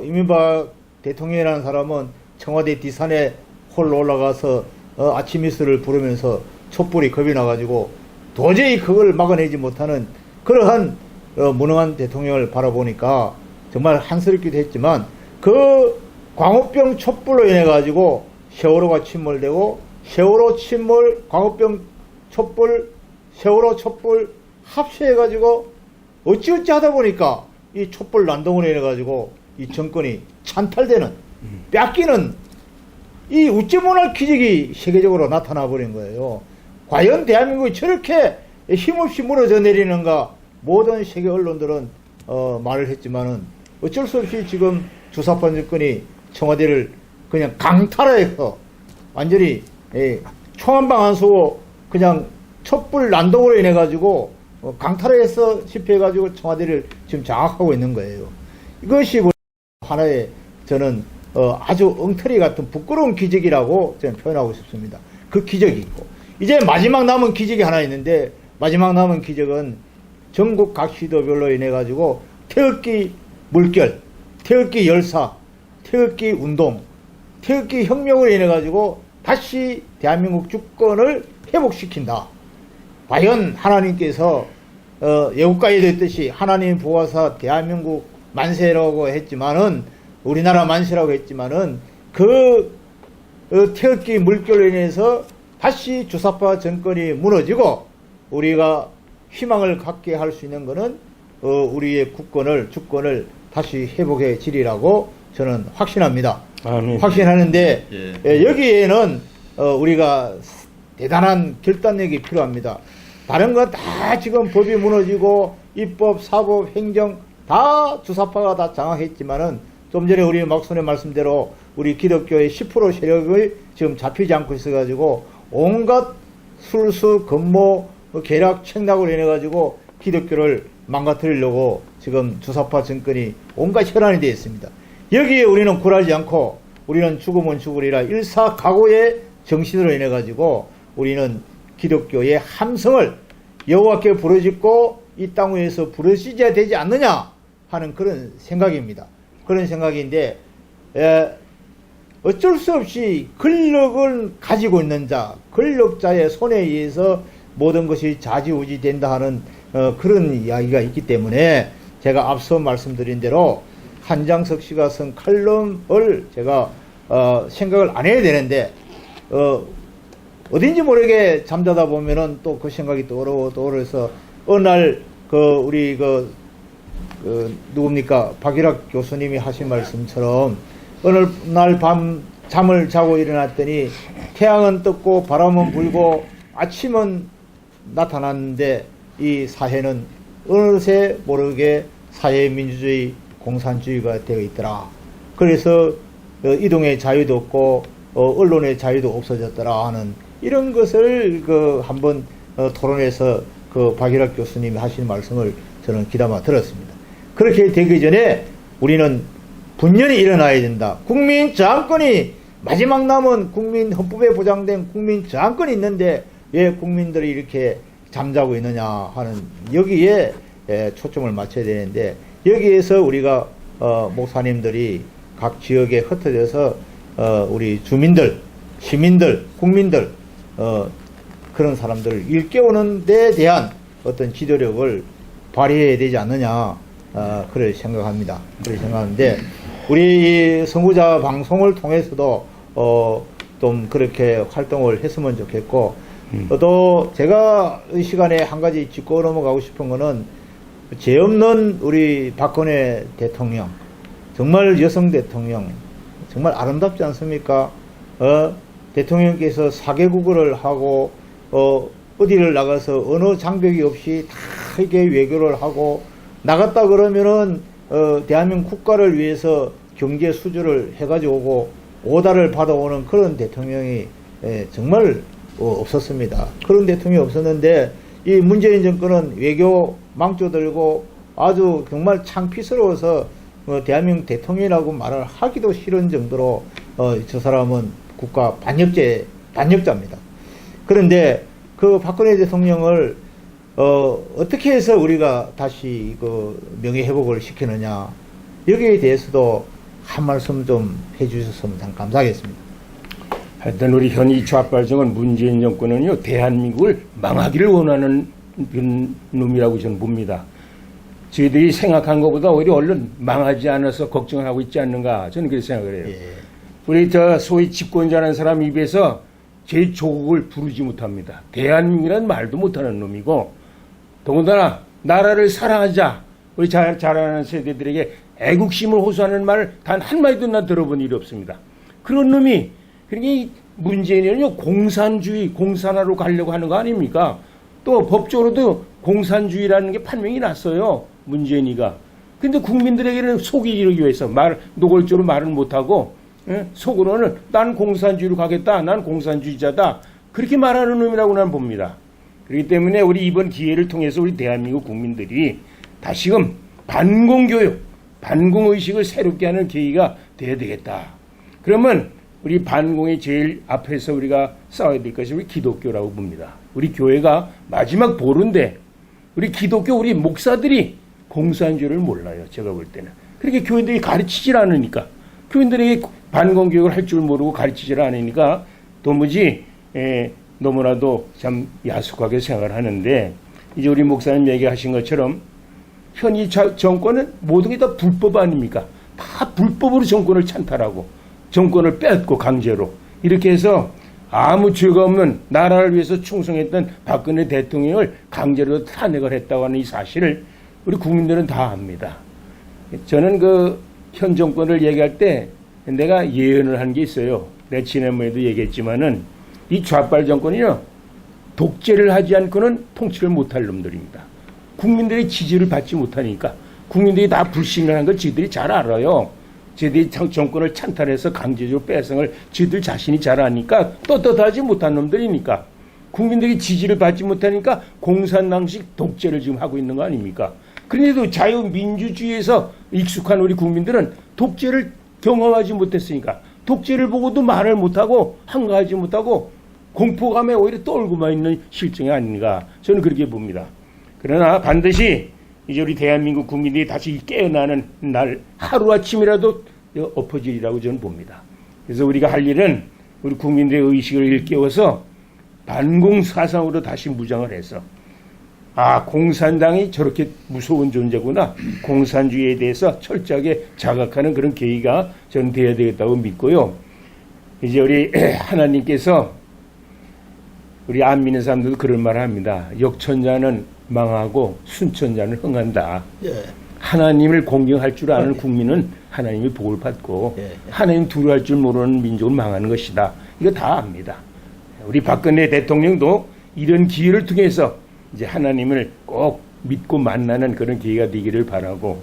이명박 대통령이라는 사람은 청와대 뒷산에 홀로 올라가서 아침 이슬을 부르면서 촛불이 겁이 나가지고 도저히 그걸 막아내지 못하는 그러한 무능한 대통령을 바라보니까 정말 한스럽기도 했지만 그 광우병 촛불로 인해 가지고 세월호가 침몰되고 세월호 침몰, 광우병 촛불, 세월호 촛불 합체해 가지고 어찌어찌 하다 보니까 이 촛불 난동으로 인해 가지고 이 정권이 찬탈되는, 뺏기는 이 웃지 못할 기적이 세계적으로 나타나 버린 거예요. 과연 대한민국이 저렇게 힘없이 무너져 내리는가? 모든 세계 언론들은 말을 했지만은 어쩔 수 없이 지금 주사파 정권이 청와대를 그냥 강탈해서 완전히 총한방 안 쏘고 그냥 촛불 난동으로 인해 가지고 강탈해서 집회해 가지고 청와대를 지금 장악하고 있는 거예요. 이것이 하나의 저는 아주 엉터리 같은 부끄러운 기적이라고 저는 표현하고 싶습니다. 그 기적이 있고 이제 마지막 남은 기적이 하나 있는데, 마지막 남은 기적은 전국 각 시도별로 인해 가지고 태극기 물결, 태극기 열사, 태극기 운동, 태극기 혁명으로 인해 가지고 다시 대한민국 주권을 회복시킨다. 과연 하나님께서 예국가에 됐듯이 하나님 보아사 대한민국 만세라고 했지만은, 우리나라 만세라고 했지만은 그 태극기 물결로 인해서 다시 주사파 정권이 무너지고 우리가 희망을 갖게 할 수 있는 것은 우리의 주권을 다시 회복해 지리라고 저는 확신합니다. 아멘. 확신하는데 여기에는 우리가 대단한 결단력이 필요합니다. 다른 건 다 지금 법이 무너지고 입법, 사법, 행정 다 주사파가 다 장악했지만은, 좀 전에 우리 막손의 말씀대로 우리 기독교의 10% 세력을 지금 잡히지 않고 있어가지고 온갖 술수, 건모, 계략, 책략으로 인해가지고 기독교를 망가뜨리려고 지금 주사파 정권이 온갖 혈안이 되어 있습니다. 여기에 우리는 굴하지 않고 우리는 죽으면 죽으리라 일사각오의 정신으로 인해가지고 우리는 기독교의 함성을 여호와께 부르짖고 이 땅 위에서 부르짖어야 되지 않느냐 하는 그런 생각입니다. 그런 생각인데 어쩔 수 없이 권력을 가지고 있는 자, 권력자의 손에 의해서 모든 것이 좌지우지 된다 하는 그런 이야기가 있기 때문에 제가 앞서 말씀드린 대로 한장석 씨가 쓴 칼럼을 제가 생각을 안 해야 되는데 어딘지 모르게 잠자다 보면은 또 그 생각이 떠오르서 어느 날 우리 누굽니까 박일학 교수님이 하신 말씀처럼 어느 날 밤 잠을 자고 일어났더니 태양은 떴고 바람은 불고 아침은 나타났는데 이 사회는 어느새 모르게 사회민주주의 공산주의가 되어 있더라. 그래서 이동의 자유도 없고 언론의 자유도 없어졌더라 하는 이런 것을 한번 토론에서 박일학 교수님이 하신 말씀을 저는 귀담아 들었습니다. 그렇게 되기 전에 우리는 분연히 일어나야 된다. 국민 저항권이 마지막 남은 국민 헌법에 보장된 국민 저항권이 있는데 왜 국민들이 이렇게 잠자고 있느냐 하는 여기에 초점을 맞춰야 되는데, 여기에서 우리가 목사님들이 각 지역에 흩어져서 우리 주민들, 시민들, 국민들 그런 사람들을 일깨우는 데 대한 어떤 지도력을 발휘해야 되지 않느냐 그렇게 생각합니다. 그렇게 생각하는데 우리 선구자 방송을 통해서도 좀 그렇게 활동을 했으면 좋겠고, 또 제가 이 시간에 한 가지 짚고 넘어가고 싶은 거는 죄 없는 우리 박근혜 대통령, 정말 여성 대통령, 정말 아름답지 않습니까? 대통령께서 4개국어를 하고 어디를 나가서 언어 장벽이 없이 다 이게 외교를 하고 나갔다 그러면은 대한민국 국가를 위해서 경제 수주를 해가지고 오고 오다를 받아오는 그런 대통령이 정말 없었습니다. 그런 대통령이 없었는데 이 문재인 정권은 외교 망조 들고 아주 정말 창피스러워서 대한민국 대통령이라고 말을 하기도 싫은 정도로 저 사람은 국가 반역자입니다. 그런데 그 박근혜 대통령을 어떻게 해서 우리가 다시 명예 회복을 시키느냐, 여기에 대해서도 한 말씀 좀 해주셨으면 참 감사하겠습니다. 하여튼 우리 현이 좌빨정은 문재인 정권은요 대한민국을 망하기를 원하는 놈이라고 저는 봅니다. 저희들이 생각한 것보다 오히려 얼른 망하지 않아서 걱정을 하고 있지 않는가, 저는 그렇게 생각을 해요. 우리 소위 집권자라는 사람 입에서 제 조국을 부르지 못합니다. 대한민국이라는 말도 못하는 놈이고, 더군다나 나라를 사랑하자, 우리 잘 아는 세대들에게 애국심을 호소하는 말 단 한마디도 난 들어본 일이 없습니다. 그런 놈이 그러니까 문재인은요 공산주의, 공산화로 가려고 하는 거 아닙니까? 또 법적으로도 공산주의라는 게 판명이 났어요. 문재인이가. 근데 국민들에게는 속이기 위해서 노골적으로 말을 못하고 속으로는 난 공산주의로 가겠다. 난 공산주의자다. 그렇게 말하는 놈이라고 나는 봅니다. 그렇기 때문에 우리 이번 기회를 통해서 우리 대한민국 국민들이 다시금 반공교육, 반공의식을 새롭게 하는 계기가 돼야 되겠다. 그러면 우리 반공의 제일 앞에서 우리가 싸워야 될 것이 우리 기독교라고 봅니다. 우리 교회가 마지막 보루인데 우리 기독교 우리 목사들이 공산주의를 몰라요. 제가 볼 때는. 그렇게 교인들이 가르치질 않으니까 교인들에게 반공교육을 할 줄 모르고 가르치질 않으니까 도무지 너무나도 참 야속하게 생각을 하는데 이제 우리 목사님 얘기하신 것처럼 현이 정권은 모든 게 다 불법 아닙니까? 다 불법으로 정권을 찬탈하고 정권을 뺏고 강제로 이렇게 해서 아무 죄가 없는 나라를 위해서 충성했던 박근혜 대통령을 강제로 탄핵을 했다고 하는 이 사실을 우리 국민들은 다 압니다. 저는 그 현 정권을 얘기할 때 내가 예언을 한 게 있어요. 내가 지난번에도 얘기했지만은 이 좌빨 정권이요 독재를 하지 않고는 통치를 못할 놈들입니다. 국민들의 지지를 받지 못하니까 국민들이 다 불신을 한 걸 지들이 잘 알아요. 지들이 정권을 찬탈해서 강제적으로 빼앗을 지들 자신이 잘 아니까 떳떳하지 못한 놈들이니까 국민들이 지지를 받지 못하니까 공산당식 독재를 지금 하고 있는 거 아닙니까? 그런데도 자유민주주의에서 익숙한 우리 국민들은 독재를 경험하지 못했으니까 독재를 보고도 말을 못하고 한가하지 못하고 공포감에 오히려 떨고만 있는 실정이 아닌가 저는 그렇게 봅니다. 그러나 반드시 이제 우리 대한민국 국민들이 다시 깨어나는 날 하루아침이라도 엎어지리라고 저는 봅니다. 그래서 우리가 할 일은 우리 국민들의 의식을 일깨워서 반공사상으로 다시 무장을 해서 공산당이 저렇게 무서운 존재구나. 공산주의에 대해서 철저하게 자각하는 그런 계기가 저는 돼야 되겠다고 믿고요. 이제 우리 하나님께서 우리 안 믿는 사람들도 그런 말을 합니다. 역천자는 망하고 순천자는 흥한다. 예. 하나님을 공경할 줄 아는 국민은 하나님의 복을 받고 하나님 두려워할 줄 모르는 민족은 망하는 것이다. 이거 다 압니다. 우리 박근혜 대통령도 이런 기회를 통해서 이제 하나님을 꼭 믿고 만나는 그런 기회가 되기를 바라고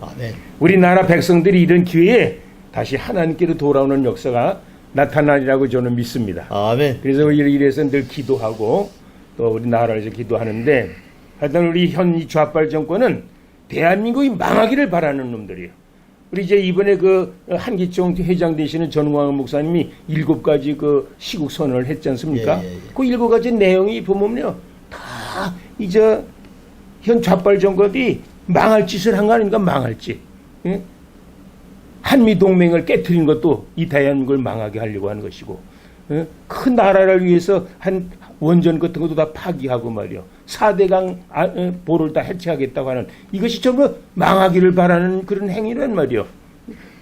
우리나라 백성들이 이런 기회에 다시 하나님께로 돌아오는 역사가 나타나리라고 저는 믿습니다. 아멘. 그래서 이래서 늘 기도하고 또 우리 나라를 위해서 기도하는데 하여튼 우리 현 좌빨 정권은 대한민국이 망하기를 바라는 놈들이에요. 우리 이제 이번에 그 한기총 회장 되시는 전광훈 목사님이 7가지 그 시국 선언을 했지 않습니까? 그 7가지 내용이 보면요. 다 이제 현 좌빨 정권이 망할 짓을 한 거 아닙니까? 망할지. 예? 한미 동맹을 깨트린 것도 이 대한민국을 망하게 하려고 하는 것이고 큰 나라를 위해서 한 원전 같은 것도 다 파기하고 말이요. 4대강 보를 다 해체하겠다고 하는 이것이 전부 망하기를 바라는 그런 행위란 말이요.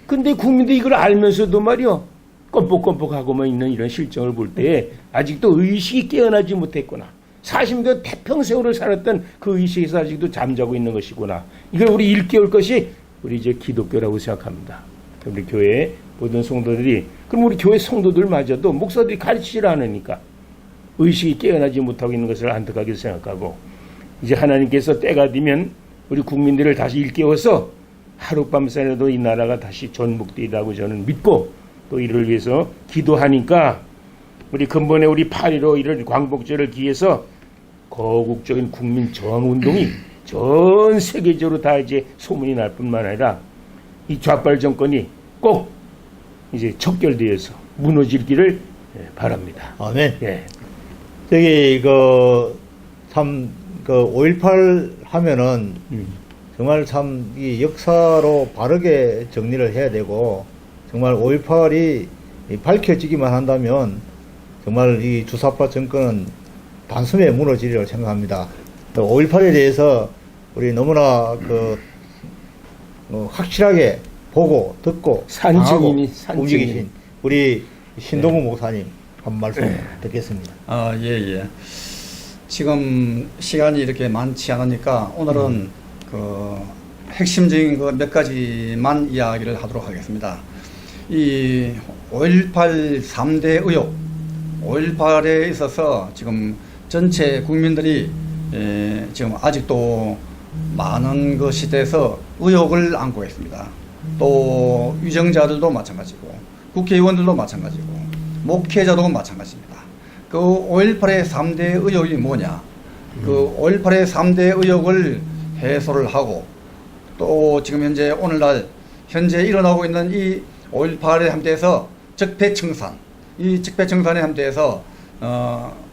근데 국민들이 이걸 알면서도 말이요. 껌뻑껌뻑하고만 있는 이런 실정을 볼 때 아직도 의식이 깨어나지 못했구나. 40년 태평세월을 살았던 그 의식에서 아직도 잠자고 있는 것이구나. 이걸 우리 일깨울 것이 우리 이제 기독교라고 생각합니다. 우리 교회 모든 성도들이 그럼 우리 교회 성도들마저도 목사들이 가르치질 않으니까 의식이 깨어나지 못하고 있는 것을 안타깝게 생각하고 이제 하나님께서 때가 되면 우리 국민들을 다시 일깨워서 하룻밤새라도 이 나라가 다시 전복되리라고 저는 믿고 또 이를 위해서 기도하니까 우리 근본에 우리 8.15 이런 광복절을 기해서 거국적인 국민 저항 운동이 전 세계적으로 다 이제 소문이 날 뿐만 아니라 이 좌빨 정권이 꼭 이제 척결되어서 무너질 길을 바랍니다. 아멘. 예. 저기 참 5.18 하면은 정말 참 이 역사로 바르게 정리를 해야 되고 정말 5.18이 밝혀지기만 한다면 정말 이 주사파 정권은 단숨에 무너지리라고 생각합니다. 5.18에 대해서 우리 너무나 확실하게 보고 듣고 산증인이 움직이신 우리 신동우 목사님 한 말씀 듣겠습니다. 예. 지금 시간이 이렇게 많지 않으니까 오늘은 그 핵심적인 그 몇 가지만 이야기를 하도록 하겠습니다. 이 5.18 3대 의혹, 5.18에 있어서 지금 전체 국민들이 지금 아직도 많은 것에 대해서 의혹을 안고 있습니다. 또 유정자들도 마찬가지고 국회의원들도 마찬가지고 목회자도 마찬가지입니다. 그 5.18의 3대 의혹이 뭐냐? 그 5.18의 3대 의혹을 해소를 하고 또 지금 현재 오늘날 현재 일어나고 있는 이 5.18에 함대해서 적폐청산, 이 적폐청산에 함대해서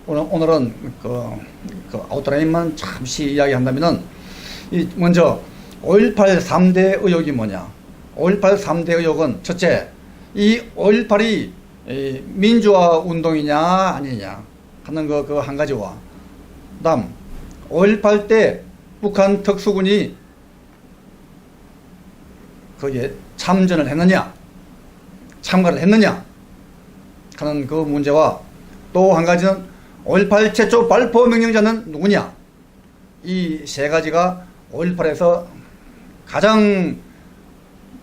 오늘은 그 아웃라인만 잠시 이야기한다면은 이 먼저 5.18 3대 의혹이 뭐냐? 5.18 3대 의혹은 첫째, 이 5.18이 민주화 운동이냐 아니냐 하는 그 한 가지와 그다음 5.18 때 북한 특수군이 거기에 참전을 했느냐 참가를 했느냐 하는 그 문제와 또 한 가지는 5.18 최초 발포 명령자는 누구냐, 이 세 가지가 5.18에서 가장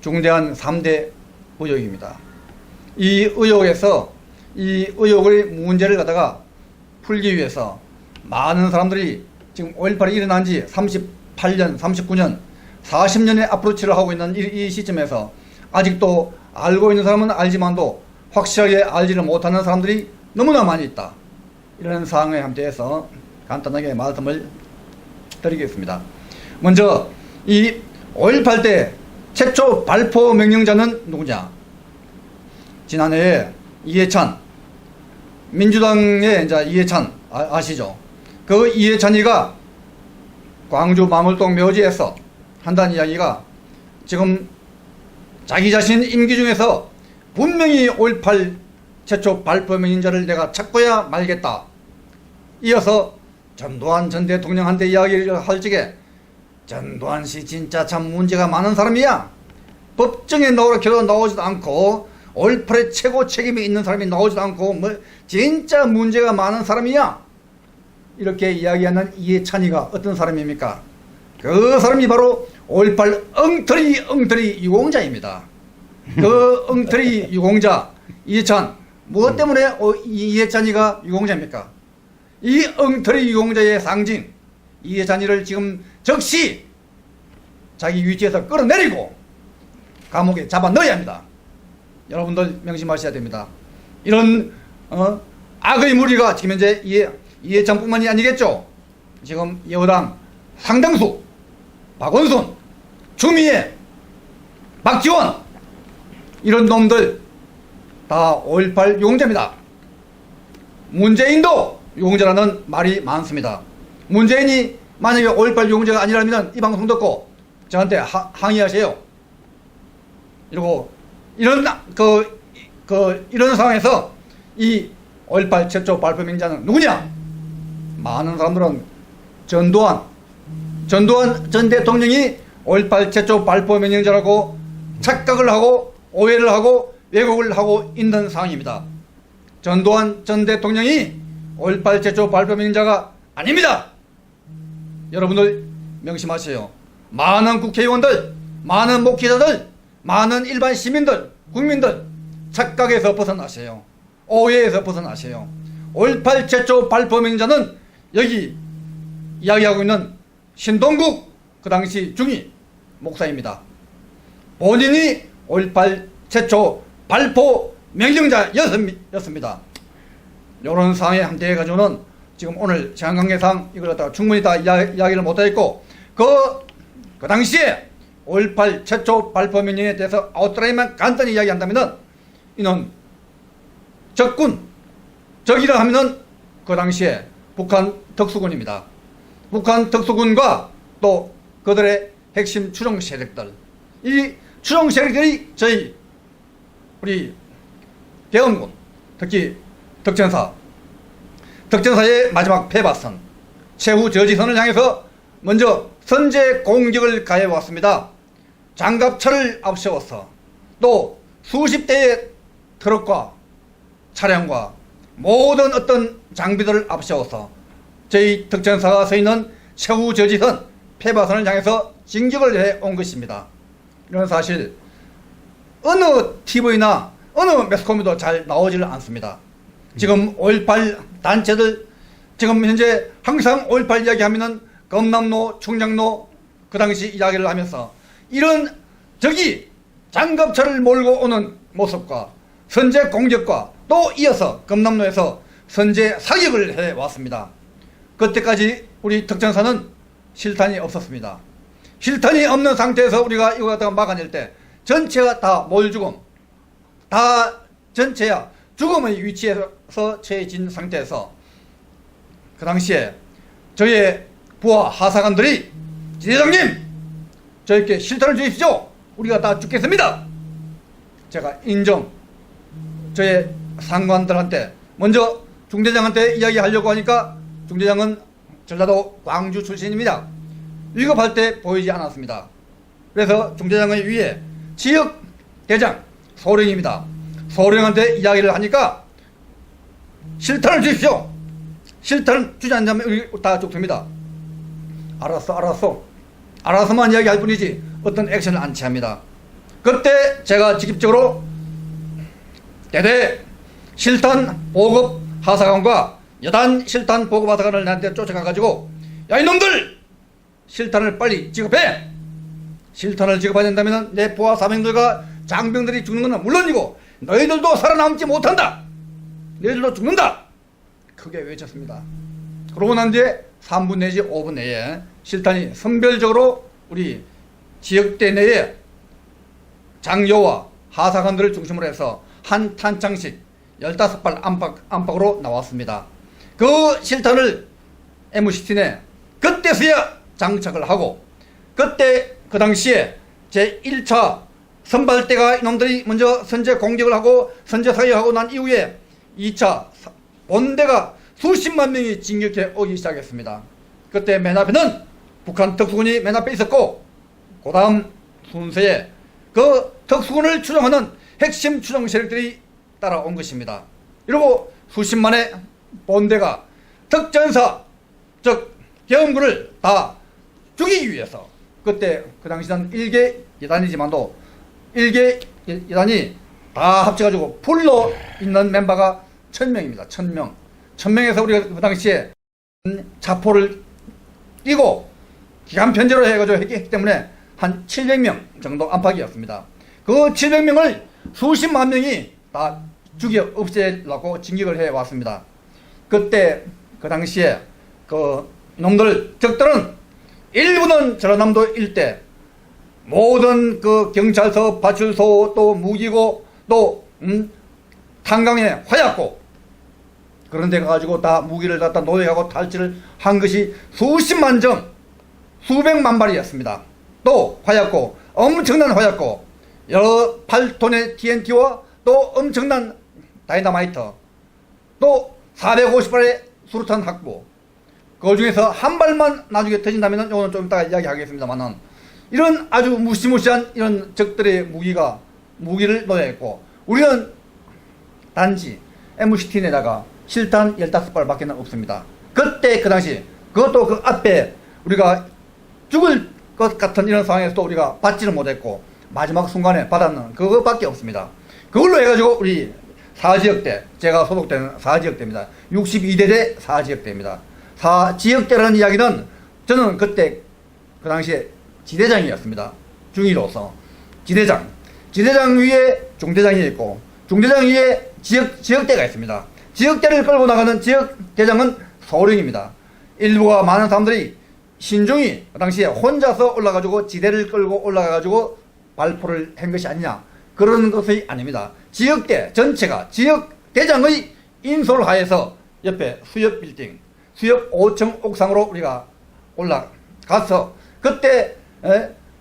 중대한 3대 의혹입니다. 이 의혹에서 이 의혹의 문제를 갖다가 풀기 위해서 많은 사람들이 지금 5.18이 일어난 지 38년, 39년, 40년의 앞으로치를 하고 있는 이 시점에서 아직도 알고 있는 사람은 알지만도 확실하게 알지를 못하는 사람들이 너무나 많이 있다. 이런 사항에 함대해서 간단하게 말씀을 드리겠습니다. 먼저 이 5.18 때 최초 발포 명령자는 누구냐? 지난해에 이해찬, 민주당의 이제 이해찬 아시죠? 그 이해찬이가 광주 마물동 묘지에서 한다는 이야기가 지금 자기 자신 임기 중에서 분명히 5.18 최초 발포 명령자를 내가 찾고야 말겠다. 이어서 전두환 전 대통령한테 이야기를 할 적에 전두환 씨 진짜 참 문제가 많은 사람이야. 법정에 나오기도 나오지도 않고 5.18의 최고 책임이 있는 사람이 나오지도 않고 뭐 진짜 문제가 많은 사람이야. 이렇게 이야기하는 이해찬이가 어떤 사람입니까? 그 사람이 바로 5.18 엉터리 유공자입니다. 그 엉터리 유공자 이해찬, 무엇 때문에 이해찬이가 유공자입니까? 이 엉터리 유공자의 상징 이해찬이를 지금 즉시 자기 위치에서 끌어내리고 감옥에 잡아 넣어야 합니다. 여러분들 명심하셔야 됩니다. 이런 악의 무리가 지금 현재 이해찬뿐만이 아니겠죠. 지금 여당 상당수 박원순, 추미애, 박지원 이런 놈들 다 5.18 유공자입니다. 문재인도 유공자라는 말이 많습니다. 문재인이 만약에 5.18 유공자가 아니라면 이 방송 듣고 저한테 항의하세요. 그리고 이런 이런 상황에서 이 5.18 최초 발포 명령자는 누구냐? 많은 사람들은 전두환 전 대통령이 5.18 최초 발포 명령자라고 착각을 하고 오해를 하고 왜곡을 하고 있는 상황입니다. 전두환 전 대통령이 5.18 최초 발포 명령자가 아닙니다. 여러분들 명심하세요. 많은 국회의원들, 많은 목회자들, 많은 일반 시민들, 국민들 착각에서 벗어나세요. 오해에서 벗어나세요. 5.18 최초 발포 명령자는 여기 이야기하고 있는 신동국 그 당시 중위 목사입니다. 본인이 5.18 최초 발포 명령자였습니다. 이런 상황에 함대해 가지고는 지금 오늘 시간관계상 이걸 갖다가 충분히 다 이야기를 못하겠고 그 당시에 5.18 최초 발포 명령에 대해서 아웃라인만 간단히 이야기한다면은 이는 적이라 하면은 그 당시에 북한 특수군입니다. 북한 특수군과 또 그들의 핵심 추종 세력들, 이 추종 세력들이 저희 우리 대원군, 특히 덕전사의 마지막 패바선 최후 저지선을 향해서 먼저 선제 공격을 가해왔습니다. 장갑차를 앞세워서 또 수십 대의 트럭과 차량과 모든 어떤 장비들을 앞세워서 저희 덕전사가 서 있는 최후 저지선 패바선을 향해서 진격을 해온 것입니다. 이런 사실 어느 TV나 어느 매스컴에도 잘 나오지를 않습니다. 지금 5.18 단체들 지금 현재 항상 5.18 이야기하면은 검남로, 충장로 그 당시 이야기를 하면서 이런 적이 장갑차를 몰고 오는 모습과 선제 공격과 또 이어서 검남로에서 선제 사격을 해왔습니다. 그때까지 우리 덕전사는 실탄이 없었습니다. 실탄이 없는 상태에서 우리가 이거 갖다가 막아낼 때 전체가 다 몰죽음, 다 전체야 죽음의 위치에서 처해진 상태에서 그 당시에 저의 부하 하사관들이 지대장님 저에게 실탄을 주십시오. 우리가 다 죽겠습니다. 제가 인정 저의 상관들한테 먼저 중대장한테 이야기하려고 하니까 중대장은 전라도 광주 출신입니다. 위급할 때 보이지 않았습니다. 그래서 중대장의 위에 지역 대장 소령입니다. 소령한테 이야기를 하니까 실탄을 주십시오. 실탄을 주지 않으면 우리 다 죽습니다. 알았어만 이야기할 뿐이지 어떤 액션을 안 취합니다. 그때 제가 직접적으로 대대 실탄 보급 하사관과 여단 실탄 보급 하사관을 나한테 쫓아가가지고 야 이놈들 실탄을 빨리 지급해. 실탄을 지급해야 된다면 내 부하 사병들과 장병들이 죽는 건 물론이고 너희들도 살아남지 못한다. 너희들도 죽는다. 크게 외쳤습니다. 그러고 난 뒤에 3분 내지 5분 내에 실탄이 선별적으로 우리 지역대 내에 장교와 하사관들을 중심으로 해서 한 탄창씩 15발 안팎으로 나왔습니다. 그 실탄을 MCT 내 그때서야 장착을 하고 그때 그 당시에 제1차 선발대가 이놈들이 먼저 선제 공격을 하고 선제 사격하고 난 이후에 2차 본대가 수십만 명이 진격해 오기 시작했습니다. 그때 맨 앞에는 북한 특수군이 맨 앞에 있었고 그 다음 순서에 그 특수군을 추종하는 핵심 추종 세력들이 따라온 것입니다. 이러고 수십만의 본대가 특전사 즉 계엄군을 다 죽이기 위해서 그때 그 당시는 1개 예단이지만도 1개 예단이 다 합쳐가지고 풀로 있는 멤버가 1000명입니다. 1000명. 1000명에서 우리가 그 당시에 자포를 끼고 기간 편제로 해가지고 했기 때문에 한 700명 정도 안팎이었습니다. 그 700명을 수십만 명이 다 죽여 없애려고 진격을 해왔습니다. 그때 그 당시에 그 놈들 적들은 일부는 전라남도 일대 모든 그 경찰서, 파출소, 또 무기고, 또 탄광에 화약고 그런 데 가가지고 다 무기를 갖다 노예하고 탈취를 한 것이 수십만 점, 수백만 발이었습니다. 또 화약고, 엄청난 화약고, 여러 8톤의 TNT와 또 엄청난 다이너마이트, 또 450발의 수류탄 확보, 그 중에서 한 발만 나중에 터진다면 이거는 좀 이따가 이야기하겠습니다만은 이런 아주 무시무시한 이런 적들의 무기를 노예했고 우리는 단지 MCT 내다가 실탄 15발 밖에 없습니다. 그때 그 당시 그것도 그 앞에 우리가 죽을 것 같은 이런 상황에서도 우리가 받지를 못했고 마지막 순간에 받았는 그것밖에 없습니다. 그걸로 해가지고 우리 4지역대, 제가 소속되는 4지역대입니다. 62대대 4지역대입니다. 4지역대라는 이야기는 저는 그때 그 당시에 지대장이었습니다. 중위로서 지대장 위에 중대장이 있고 중대장 위에 지역대가 있습니다. 지역대를 끌고 나가는 지역대장은 소령입니다. 일부가 많은 사람들이 신중히 그 당시에 혼자서 올라가지고 지대를 끌고 올라가가지고 발포를 한 것이 아니냐 그런 것이 아닙니다. 지역대 전체가 지역대장의 인솔 하에서 옆에 수협 빌딩 수협 5층 옥상으로 우리가 올라가서 그때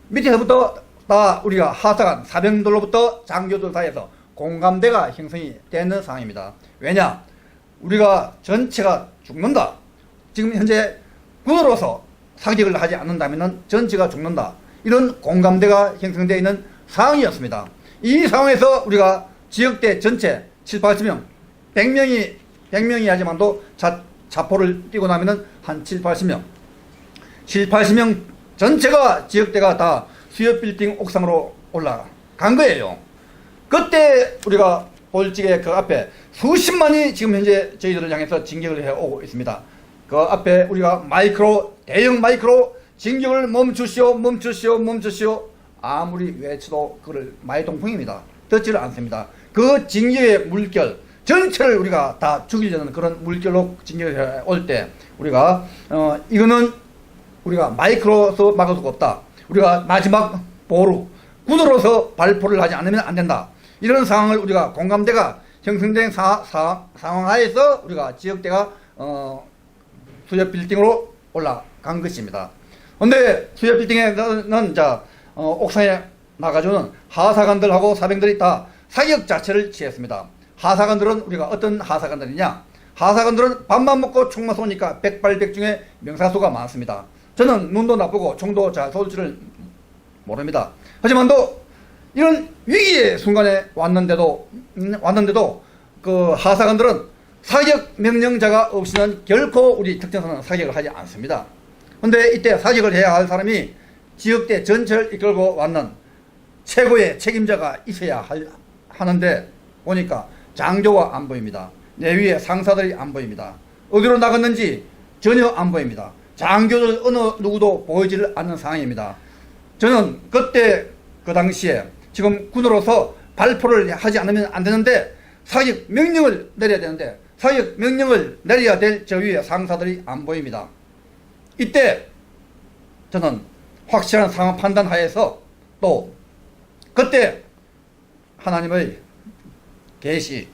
밑에서부터 다 우리가 하사관 사병들로부터 장교들 사이에서 공감대가 형성이 되는 상황입니다. 왜냐 우리가 전체가 죽는다. 지금 현재 군으로서 사격을 하지 않는다면 전체가 죽는다. 이런 공감대가 형성되어 있는 상황이었습니다. 이 상황에서 우리가 지역대 전체 7, 80명 100명이 하지만도 자포를 띄고 나면은 한 7, 80명 7, 80명 전체가 지역대가 다 수협 빌딩 옥상으로 올라간 거예요. 그때 우리가 볼지게 그 앞에 수십만이 지금 현재 저희들을 향해서 진격을 해오고 있습니다. 그 앞에 우리가 대형 마이크로 진격을 멈추시오, 멈추시오, 멈추시오. 아무리 외쳐도 그걸 마이동풍입니다. 듣지를 않습니다. 그 진격의 물결 전체를 우리가 다 죽이려는 그런 물결로 진격을 해올 때 우리가 이거는 우리가 마이크로서 막을 수가 없다. 우리가 마지막 보루 군으로서 발포를 하지 않으면 안 된다. 이런 상황을 우리가 공감대가 형성된 상황 하에서 우리가 지역대가 수협 빌딩으로 올라간 것입니다. 근데 수협 빌딩에는 옥상에 나가주는 하사관들하고 사병들이 다 사격 자체를 취했습니다. 하사관들은 우리가 어떤 하사관들이냐? 하사관들은 밥만 먹고 총만 쏘니까 백발백중의 명사수가 많습니다. 저는 눈도 나쁘고 총도 잘 쏠 줄을 모릅니다. 하지만도 이런 위기의 순간에 왔는데도 그 하사관들은 사격 명령자가 없이는 결코 우리 특전사는 사격을 하지 않습니다. 근데 이때 사격을 해야 할 사람이 지역대 전체를 이끌고 왔는 최고의 책임자가 있어야 하는데 보니까 장교가 안 보입니다. 내 위에 상사들이 안 보입니다. 어디로 나갔는지 전혀 안 보입니다. 장교들 어느 누구도 보이지를 않는 상황입니다. 저는 그때 그 당시에 지금 군으로서 발포를 하지 않으면 안 되는데 사격 명령을 내려야 되는데 사격 명령을 내려야 될 저 위에 상사들이 안 보입니다. 이때 저는 확실한 상황 판단 하에서 또 그때 하나님의 계시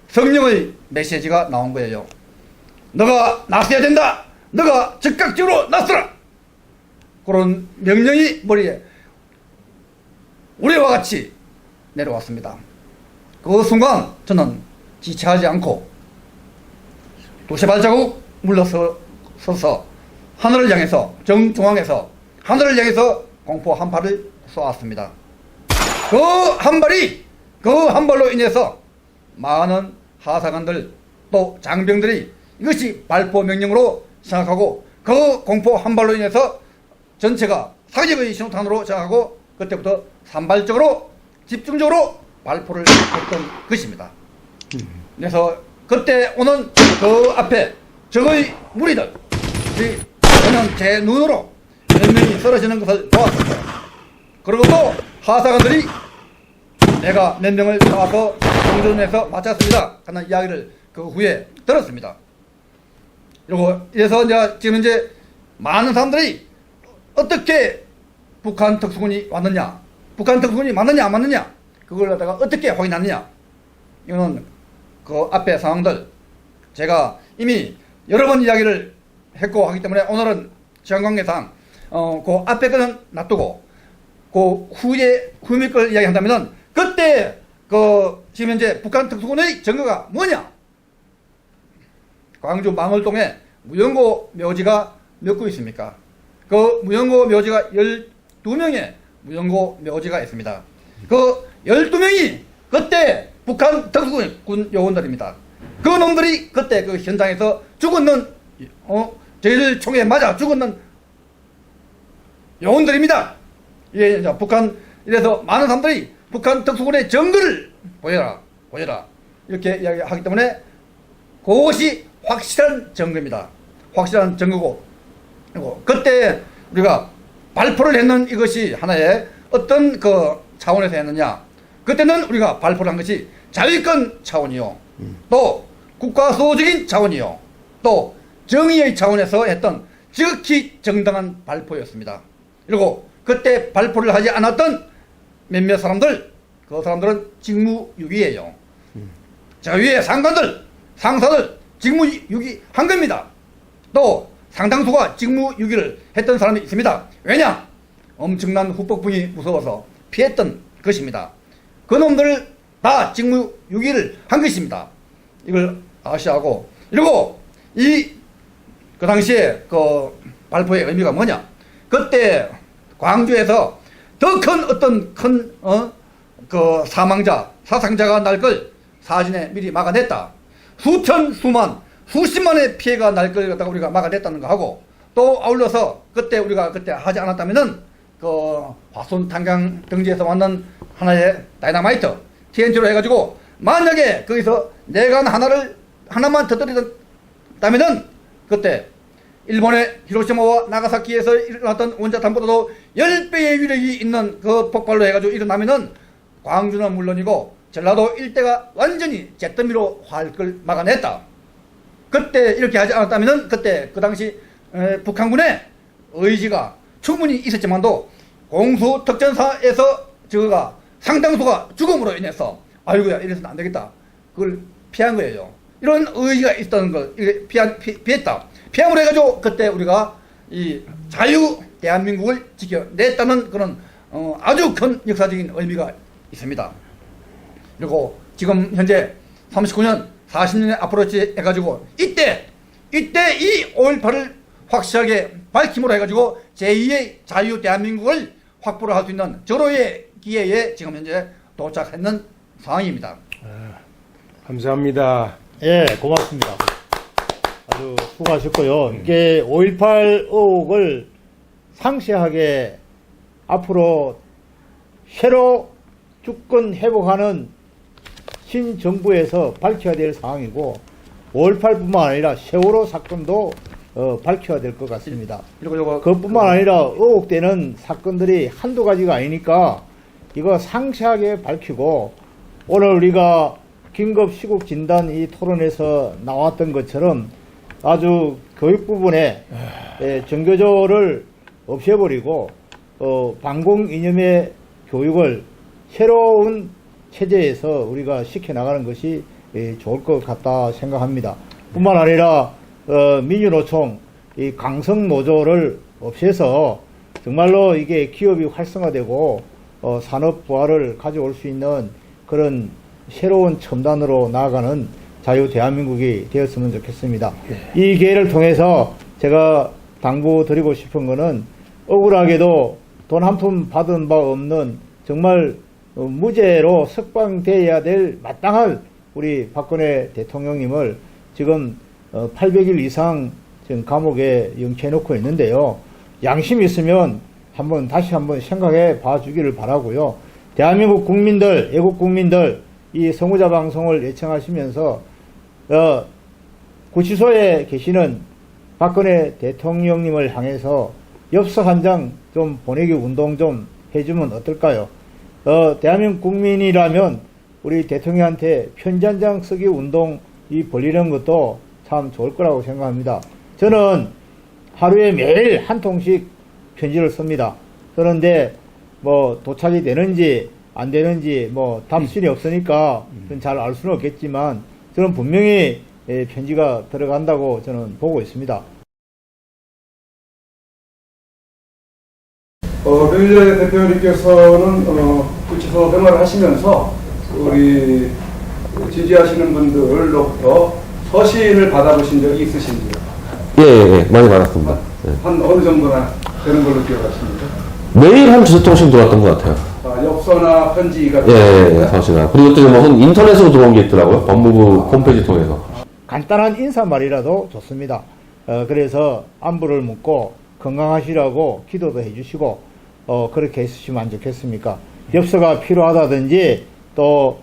성령의 메시지가 나온 거예요. 너가 나서야 된다. 너가 즉각적으로 나서라. 그런 명령이 머리에 우레와 같이 내려왔습니다. 그 순간 저는 지체하지 않고 두세 발자국 물러서서 하늘을 향해서 정중앙에서 하늘을 향해서 공포 한 발을 쏘았습니다. 그 한 발로 인해서 많은 하사관들 또 장병들이 이것이 발포 명령으로 생각하고 그 공포 한 발로 인해서 전체가 사격의 신호탄으로 생각하고 그때부터 산발적으로 집중적으로 발포를 했던 것입니다. 그래서 그때 오는 그 앞에 적의 무리들 저는 제 눈으로 몇 명이 쓰러지는 것을 보았습니다. 그리고 또 하사관들이 내가 몇 명을 쏴서 정전에서 마쳤습니다 하는 이야기를 그 후에 들었습니다. 그리고 이래서 지금 이제 많은 사람들이 어떻게 북한 특수군이 왔느냐, 북한 특수군이 맞느냐 안 맞느냐, 그걸 갖다가 어떻게 확인하느냐, 이거는 그 앞에 상황들 제가 이미 여러 번 이야기를 했고 하기 때문에 오늘은 시간 관계상 그 앞에 거는 놔두고 그 후에 걸 이야기한다면은 그때 그 지금 현재 북한 특수군의 증거가 뭐냐? 광주 망월동에 무연고 묘지가 몇 구 있습니까? 그 무연고 묘지가 12명의 무연고 묘지가 있습니다. 그 12명이 그때 북한 특수군 요원들입니다. 그 놈들이 그때 그 현장에서 죽었는 저희들 총에 맞아 죽었는 요원들입니다. 예, 북한 이래서 많은 사람들이 북한 특수군의 증거를 보여라 이렇게 이야기하기 때문에 그것이 확실한 증거입니다. 확실한 증거고, 그리고 그때 우리가 발포를 했는 이것이 하나의 어떤 그 차원에서 했느냐, 그때는 우리가 발포를 한 것이 자위권 차원이요, 또 국가수호적인 차원이요, 또 정의의 차원에서 했던 지극히 정당한 발포였습니다. 그리고 그때 발포를 하지 않았던 몇몇 사람들, 그 사람들은 직무유기예요. 자, 위에 상관들, 상사들 직무유기 한 겁니다. 또 상당수가 직무유기를 했던 사람이 있습니다. 왜냐? 엄청난 후폭풍이 무서워서 피했던 것입니다. 그 놈들을 다 직무유기를 한 것입니다. 이걸 아시하고, 그리고 그 당시에 그 발포의 의미가 뭐냐? 그때 광주에서 더 큰 어떤 그 사상자가 날 걸 사진에 미리 막아냈다. 수천, 수만, 수십만의 피해가 날 걸 갖다가 우리가 막아냈다는 거 하고, 또 아울러서 그때 우리가 그때 하지 않았다면은 그 화순 탄강 등지에서 만난 하나의 다이너마이트 TNT로 해가지고 만약에 거기서 내관 하나만 터뜨리다면은 그때 일본의 히로시마와 나가사키에서 일어났던 원자탄보다도 10배의 위력이 있는 그 폭발로 해가지고 일어나면은 광주는 물론이고 전라도 일대가 완전히 잿더미로 활걸 막아냈다. 그때 이렇게 하지 않았다면은 그때 그 당시 북한군의 의지가 충분히 있었지만도 공수특전사에서 저거가 상당수가 죽음으로 인해서 아이고야 이래서는 안 되겠다. 그걸 피한 거예요. 이런 의지가 있었던 걸 피했다. 피함으로 해가지고 그때 우리가 이 자유 대한민국을 지켜냈다는 그런 아주 큰 역사적인 의미가 있습니다. 그리고 지금 현재 39년 40년에 앞으로치 해가지고 이때 이 5.18을 확실하게 밝힘으로 해가지고 제2의 자유 대한민국을 확보를 할 수 있는 절호의 기회에 지금 현재 도착했는 상황입니다. 감사합니다. 예, 고맙습니다. 아주 수고하셨고요. 이게 5.18 의혹을 상세하게 앞으로 새로 주권 회복하는 신정부에서 밝혀야 될 상황이고 5.18뿐만 아니라 세월호 사건도 밝혀야 될 것 같습니다. 그것뿐만 아니라 의혹되는 사건들이 한두 가지가 아니니까 이거 상세하게 밝히고 오늘 우리가 긴급 시국 진단 이 토론에서 나왔던 것처럼 아주 교육 부분에 정교조를 없애버리고 반공 이념의 교육을 새로운 체제에서 우리가 시켜나가는 것이 좋을 것 같다 생각합니다. 뿐만 아니라 민주노총 이 강성노조를 없애서 정말로 이게 기업이 활성화되고 산업 부활을 가져올 수 있는 그런 새로운 첨단으로 나아가는 자유 대한민국이 되었으면 좋겠습니다. 이 기회를 통해서 제가 당부드리고 싶은 거는 억울하게도 돈 한 푼 받은 바 없는 정말 무죄로 석방돼야 될 마땅한 우리 박근혜 대통령님을 지금 800일 이상 지금 감옥에 영치해놓고 있는데요. 양심이 있으면 다시 한번 생각해 봐주기를 바라고요. 대한민국 국민들, 애국 국민들, 이 성우자 방송을 예청하시면서 구치소에 계시는 박근혜 대통령님을 향해서 엽서 한 장 좀 보내기 운동 좀 해주면 어떨까요? 대한민국 국민이라면 우리 대통령한테 편지 한 장 쓰기 운동 이 벌리는 것도 참 좋을 거라고 생각합니다. 저는 하루에 매일 한 통씩 편지를 씁니다. 그런데 뭐 도착이 되는지 안 되는지 뭐 답신이 없으니까 잘 알 수는 없겠지만 저는 분명히 편지가 들어간다고 저는 보고 있습니다. 류일래 대표님께서는 구치소 생활을 하시면서 우리 지지하시는 분들로부터 서신을 받아보신 적이 있으신지요? 예, 많이 받았습니다. 예. 한 어느 정도나 되는 걸로 기억하십니까? 매일 한 두세 통씩 들어왔던 것 같아요. 엽서나 편지 같은 예, 사실은. 그리고 또 뭐 인터넷으로 들어온 게 있더라고요. 법무부 홈페이지 통해서. 간단한 인사말이라도 좋습니다. 그래서 안부를 묻고 건강하시라고 기도도 해주시고 그렇게 해주시면 안 좋겠습니까? 엽서가 필요하다든지 또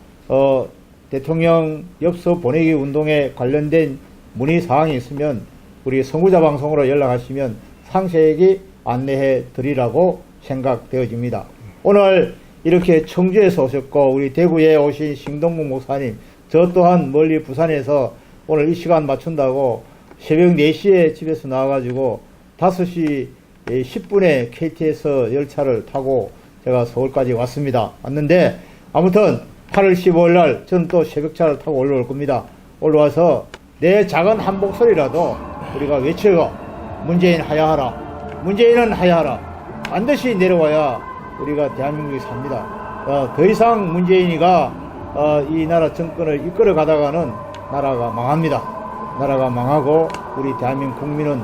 대통령 엽서 보내기 운동에 관련된 문의사항이 있으면 우리 성구자 방송으로 연락하시면 상세하게 안내해 드리라고 생각되어집니다. 오늘 이렇게 청주에서 오셨고 우리 대구에 오신 신동국 목사님, 저 또한 멀리 부산에서 오늘 이 시간 맞춘다고 새벽 4시에 집에서 나와가지고 5시 10분에 KTX 열차를 타고 제가 서울까지 왔는데 아무튼 8월 15일 날 저는 또 새벽차를 타고 올라올 겁니다. 올라와서 내 작은 한 목소리라도 우리가 외쳐요. 문재인 하야하라. 문재인은 하야하라. 반드시 내려와야 우리가 대한민국이 삽니다. 더 이상 문재인이가 이 나라 정권을 이끌어 가다가는 나라가 망합니다. 나라가 망하고 우리 대한민국 국민은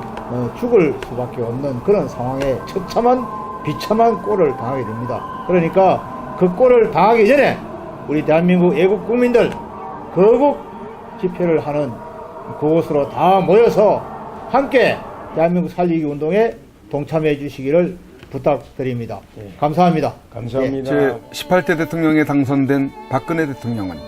죽을 수밖에 없는 그런 상황에 처참한 비참한 꼴을 당하게 됩니다. 그러니까 그 꼴을 당하기 전에 우리 대한민국 애국 국민들 거국 집회를 하는 그곳으로 다 모여서 함께 대한민국 살리기 운동에 동참해 주시기를 부탁드립니다. 감사합니다. 감사합니다. 제 18대 대통령에 당선된 박근혜 대통령은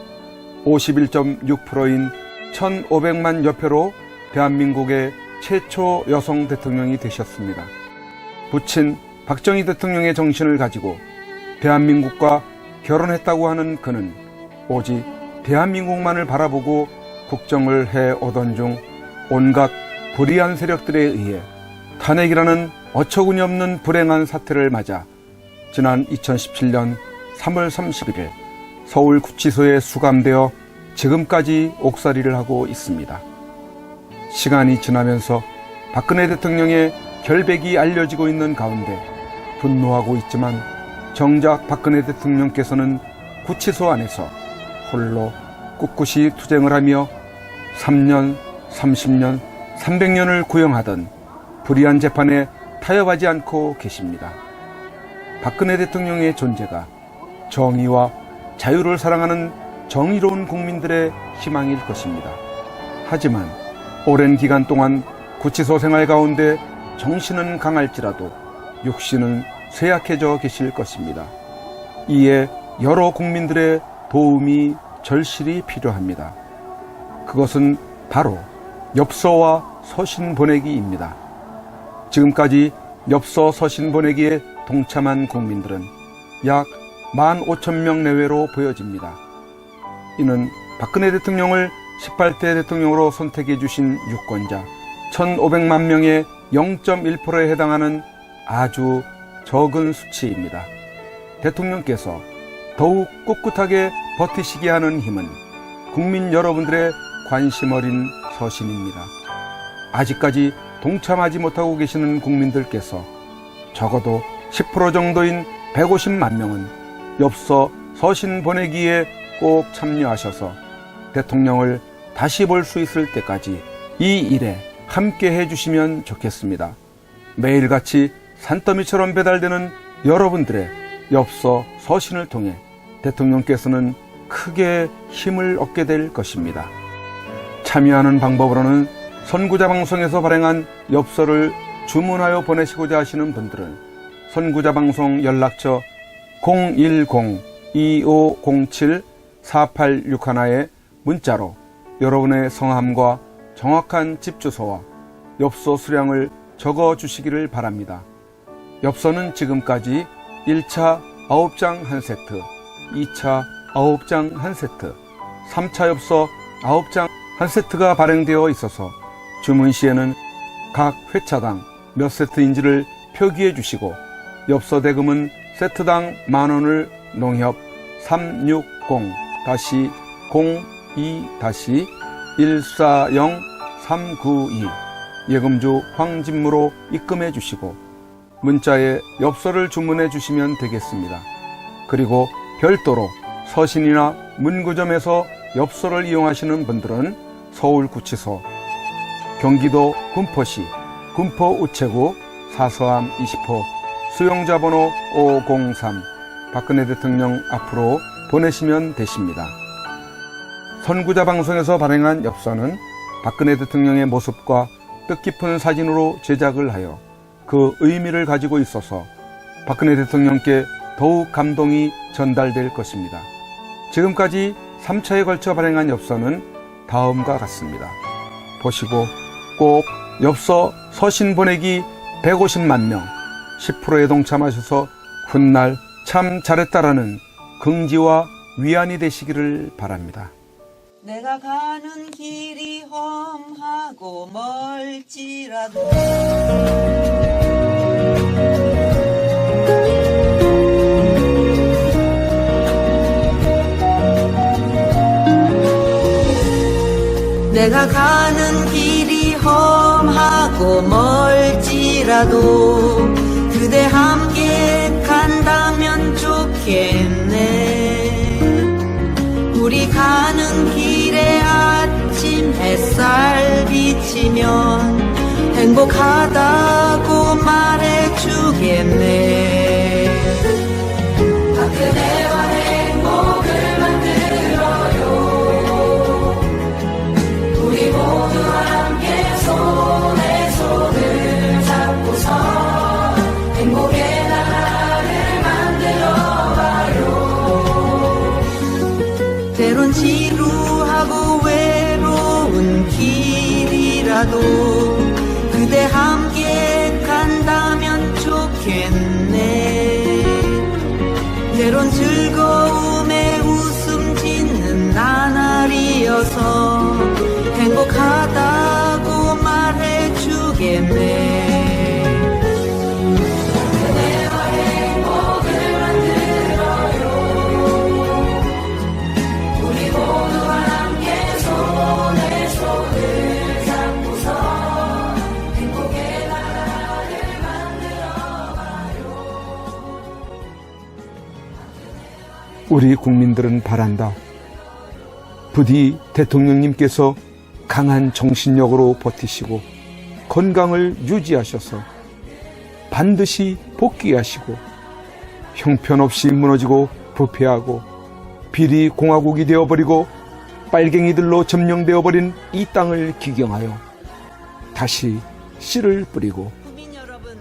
51.6%인 1,500만 여표로 대한민국의 최초 여성 대통령이 되셨습니다. 부친 박정희 대통령의 정신을 가지고 대한민국과 결혼했다고 하는 그는 오직 대한민국만을 바라보고 국정을 해오던 중 온갖 불의한 세력들에 의해 탄핵이라는 어처구니 없는 불행한 사태를 맞아 지난 2017년 3월 31일 서울 구치소에 수감되어 지금까지 옥살이를 하고 있습니다. 시간이 지나면서 박근혜 대통령의 결백이 알려지고 있는 가운데 분노하고 있지만 정작 박근혜 대통령께서는 구치소 안에서 홀로 꿋꿋이 투쟁을 하며 3년, 30년, 300년을 구형하던 불의한 재판에 타협하지 않고 계십니다. 박근혜 대통령의 존재가 정의와 자유를 사랑하는 정의로운 국민들의 희망일 것입니다. 하지만 오랜 기간 동안 구치소 생활 가운데 정신은 강할지라도 육신은 쇠약해져 계실 것입니다. 이에 여러 국민들의 도움이 절실히 필요합니다. 그것은 바로 엽서와 서신 보내기입니다. 지금까지 엽서 서신 보내기에 동참한 국민들은 약 15,000명 내외로 보여집니다. 이는 박근혜 대통령을 18대 대통령으로 선택해 주신 유권자 1,500만 명의 0.1%에 해당하는 아주 적은 수치입니다. 대통령께서 더욱 꿋꿋하게 버티시게 하는 힘은 국민 여러분들의 관심 어린 서신입니다. 아직까지 동참하지 못하고 계시는 국민들께서 적어도 10% 정도인 150만 명은 엽서 서신 보내기에 꼭 참여하셔서 대통령을 다시 볼 수 있을 때까지 이 일에 함께 해주시면 좋겠습니다. 매일같이 산더미처럼 배달되는 여러분들의 엽서 서신을 통해 대통령께서는 크게 힘을 얻게 될 것입니다. 참여하는 방법으로는 선구자 방송에서 발행한 엽서를 주문하여 보내시고자 하시는 분들은 선구자 방송 연락처 010-2507-4861에 문자로 여러분의 성함과 정확한 집 주소와 엽서 수량을 적어 주시기를 바랍니다. 엽서는 지금까지 1차 9장 1세트, 2차 9장 1세트, 3차 엽서 9장 1세트가 발행되어 있어서 주문 시에는 각 회차당 몇 세트인지를 표기해 주시고 엽서 대금은 세트당 10,000원을 농협 360-02-140-392 예금주 황진무로 입금해 주시고 문자에 엽서를 주문해 주시면 되겠습니다. 그리고 별도로 서신이나 문구점에서 엽서를 이용하시는 분들은 서울구치소, 경기도 군포시 군포우체구 사서함 20호 수용자번호 503 박근혜 대통령 앞으로 보내시면 되십니다. 선구자 방송에서 발행한 엽서는 박근혜 대통령의 모습과 뜻깊은 사진으로 제작을 하여 그 의미를 가지고 있어서 박근혜 대통령께 더욱 감동이 전달될 것입니다. 지금까지 3차에 걸쳐 발행한 엽서는 다음과 같습니다. 보시고 꼭 엽서 서신 보내기 150만 명 10%에 동참하셔서 훗날 참 잘했다라는 긍지와 위안이 되시기를 바랍니다. 내가 가는 길이 험하고 멀지라도 내가 가는 길이 험하고 멀지라도 그대 함께 간다면 좋겠네. 우리 가는 길에 아침 햇살 비치면 행복하다고 말해주겠네. 그대와 행복을 만들어요. 우리 모두 함께 손에 손을 행복의 나라를 만들어봐요. 때론 지루하고 외로운 길이라도 그대 함께 간다면 좋겠네. 때론 즐거움에 웃음 짓는 나날이어서 행복하다고 말해주겠네. 그대와 행복을 만들어요. 우리 모두와 함께 손에 손을 잡고서 행복의 나라를 만들어봐요. 우리 국민들은 바란다. 부디 대통령님께서 강한 정신력으로 버티시고 건강을 유지하셔서 반드시 복귀하시고 형편없이 무너지고 부패하고 비리 공화국이 되어버리고 빨갱이들로 점령되어버린 이 땅을 기경하여 다시 씨를 뿌리고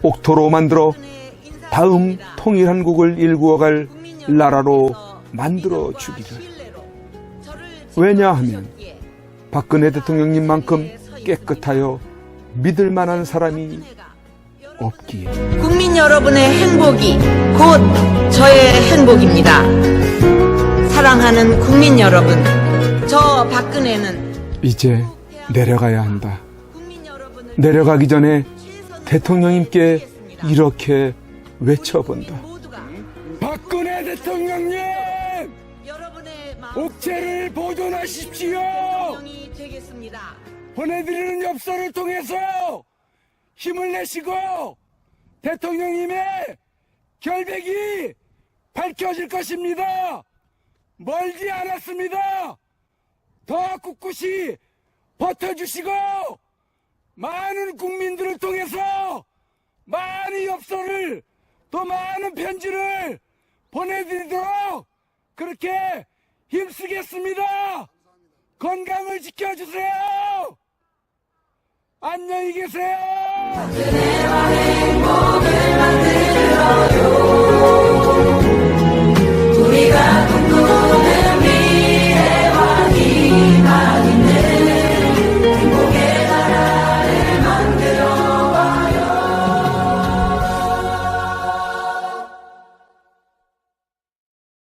옥토로 만들어 다음 통일한국을 일구어갈 나라로 만들어 주기를. 왜냐하면 박근혜 대통령님만큼 깨끗하여 믿을 만한 사람이 없기에. 국민 여러분의 행복이 곧 저의 행복입니다. 사랑하는 국민 여러분, 저 박근혜는 이제 내려가야 한다. 내려가기 전에 대통령님께 이렇게 외쳐본다. 박근혜 대통령님! 옥체를 보존하십시오! 보내드리는 엽서를 통해서 힘을 내시고 대통령님의 결백이 밝혀질 것입니다. 멀지 않았습니다. 더 꿋꿋이 버텨주시고 많은 국민들을 통해서 많은 엽서를 또 많은 편지를 보내드리도록 그렇게 힘쓰겠습니다. 건강을 지켜주세요. 안녕히 계세요. 그대와 행복을 만들어요.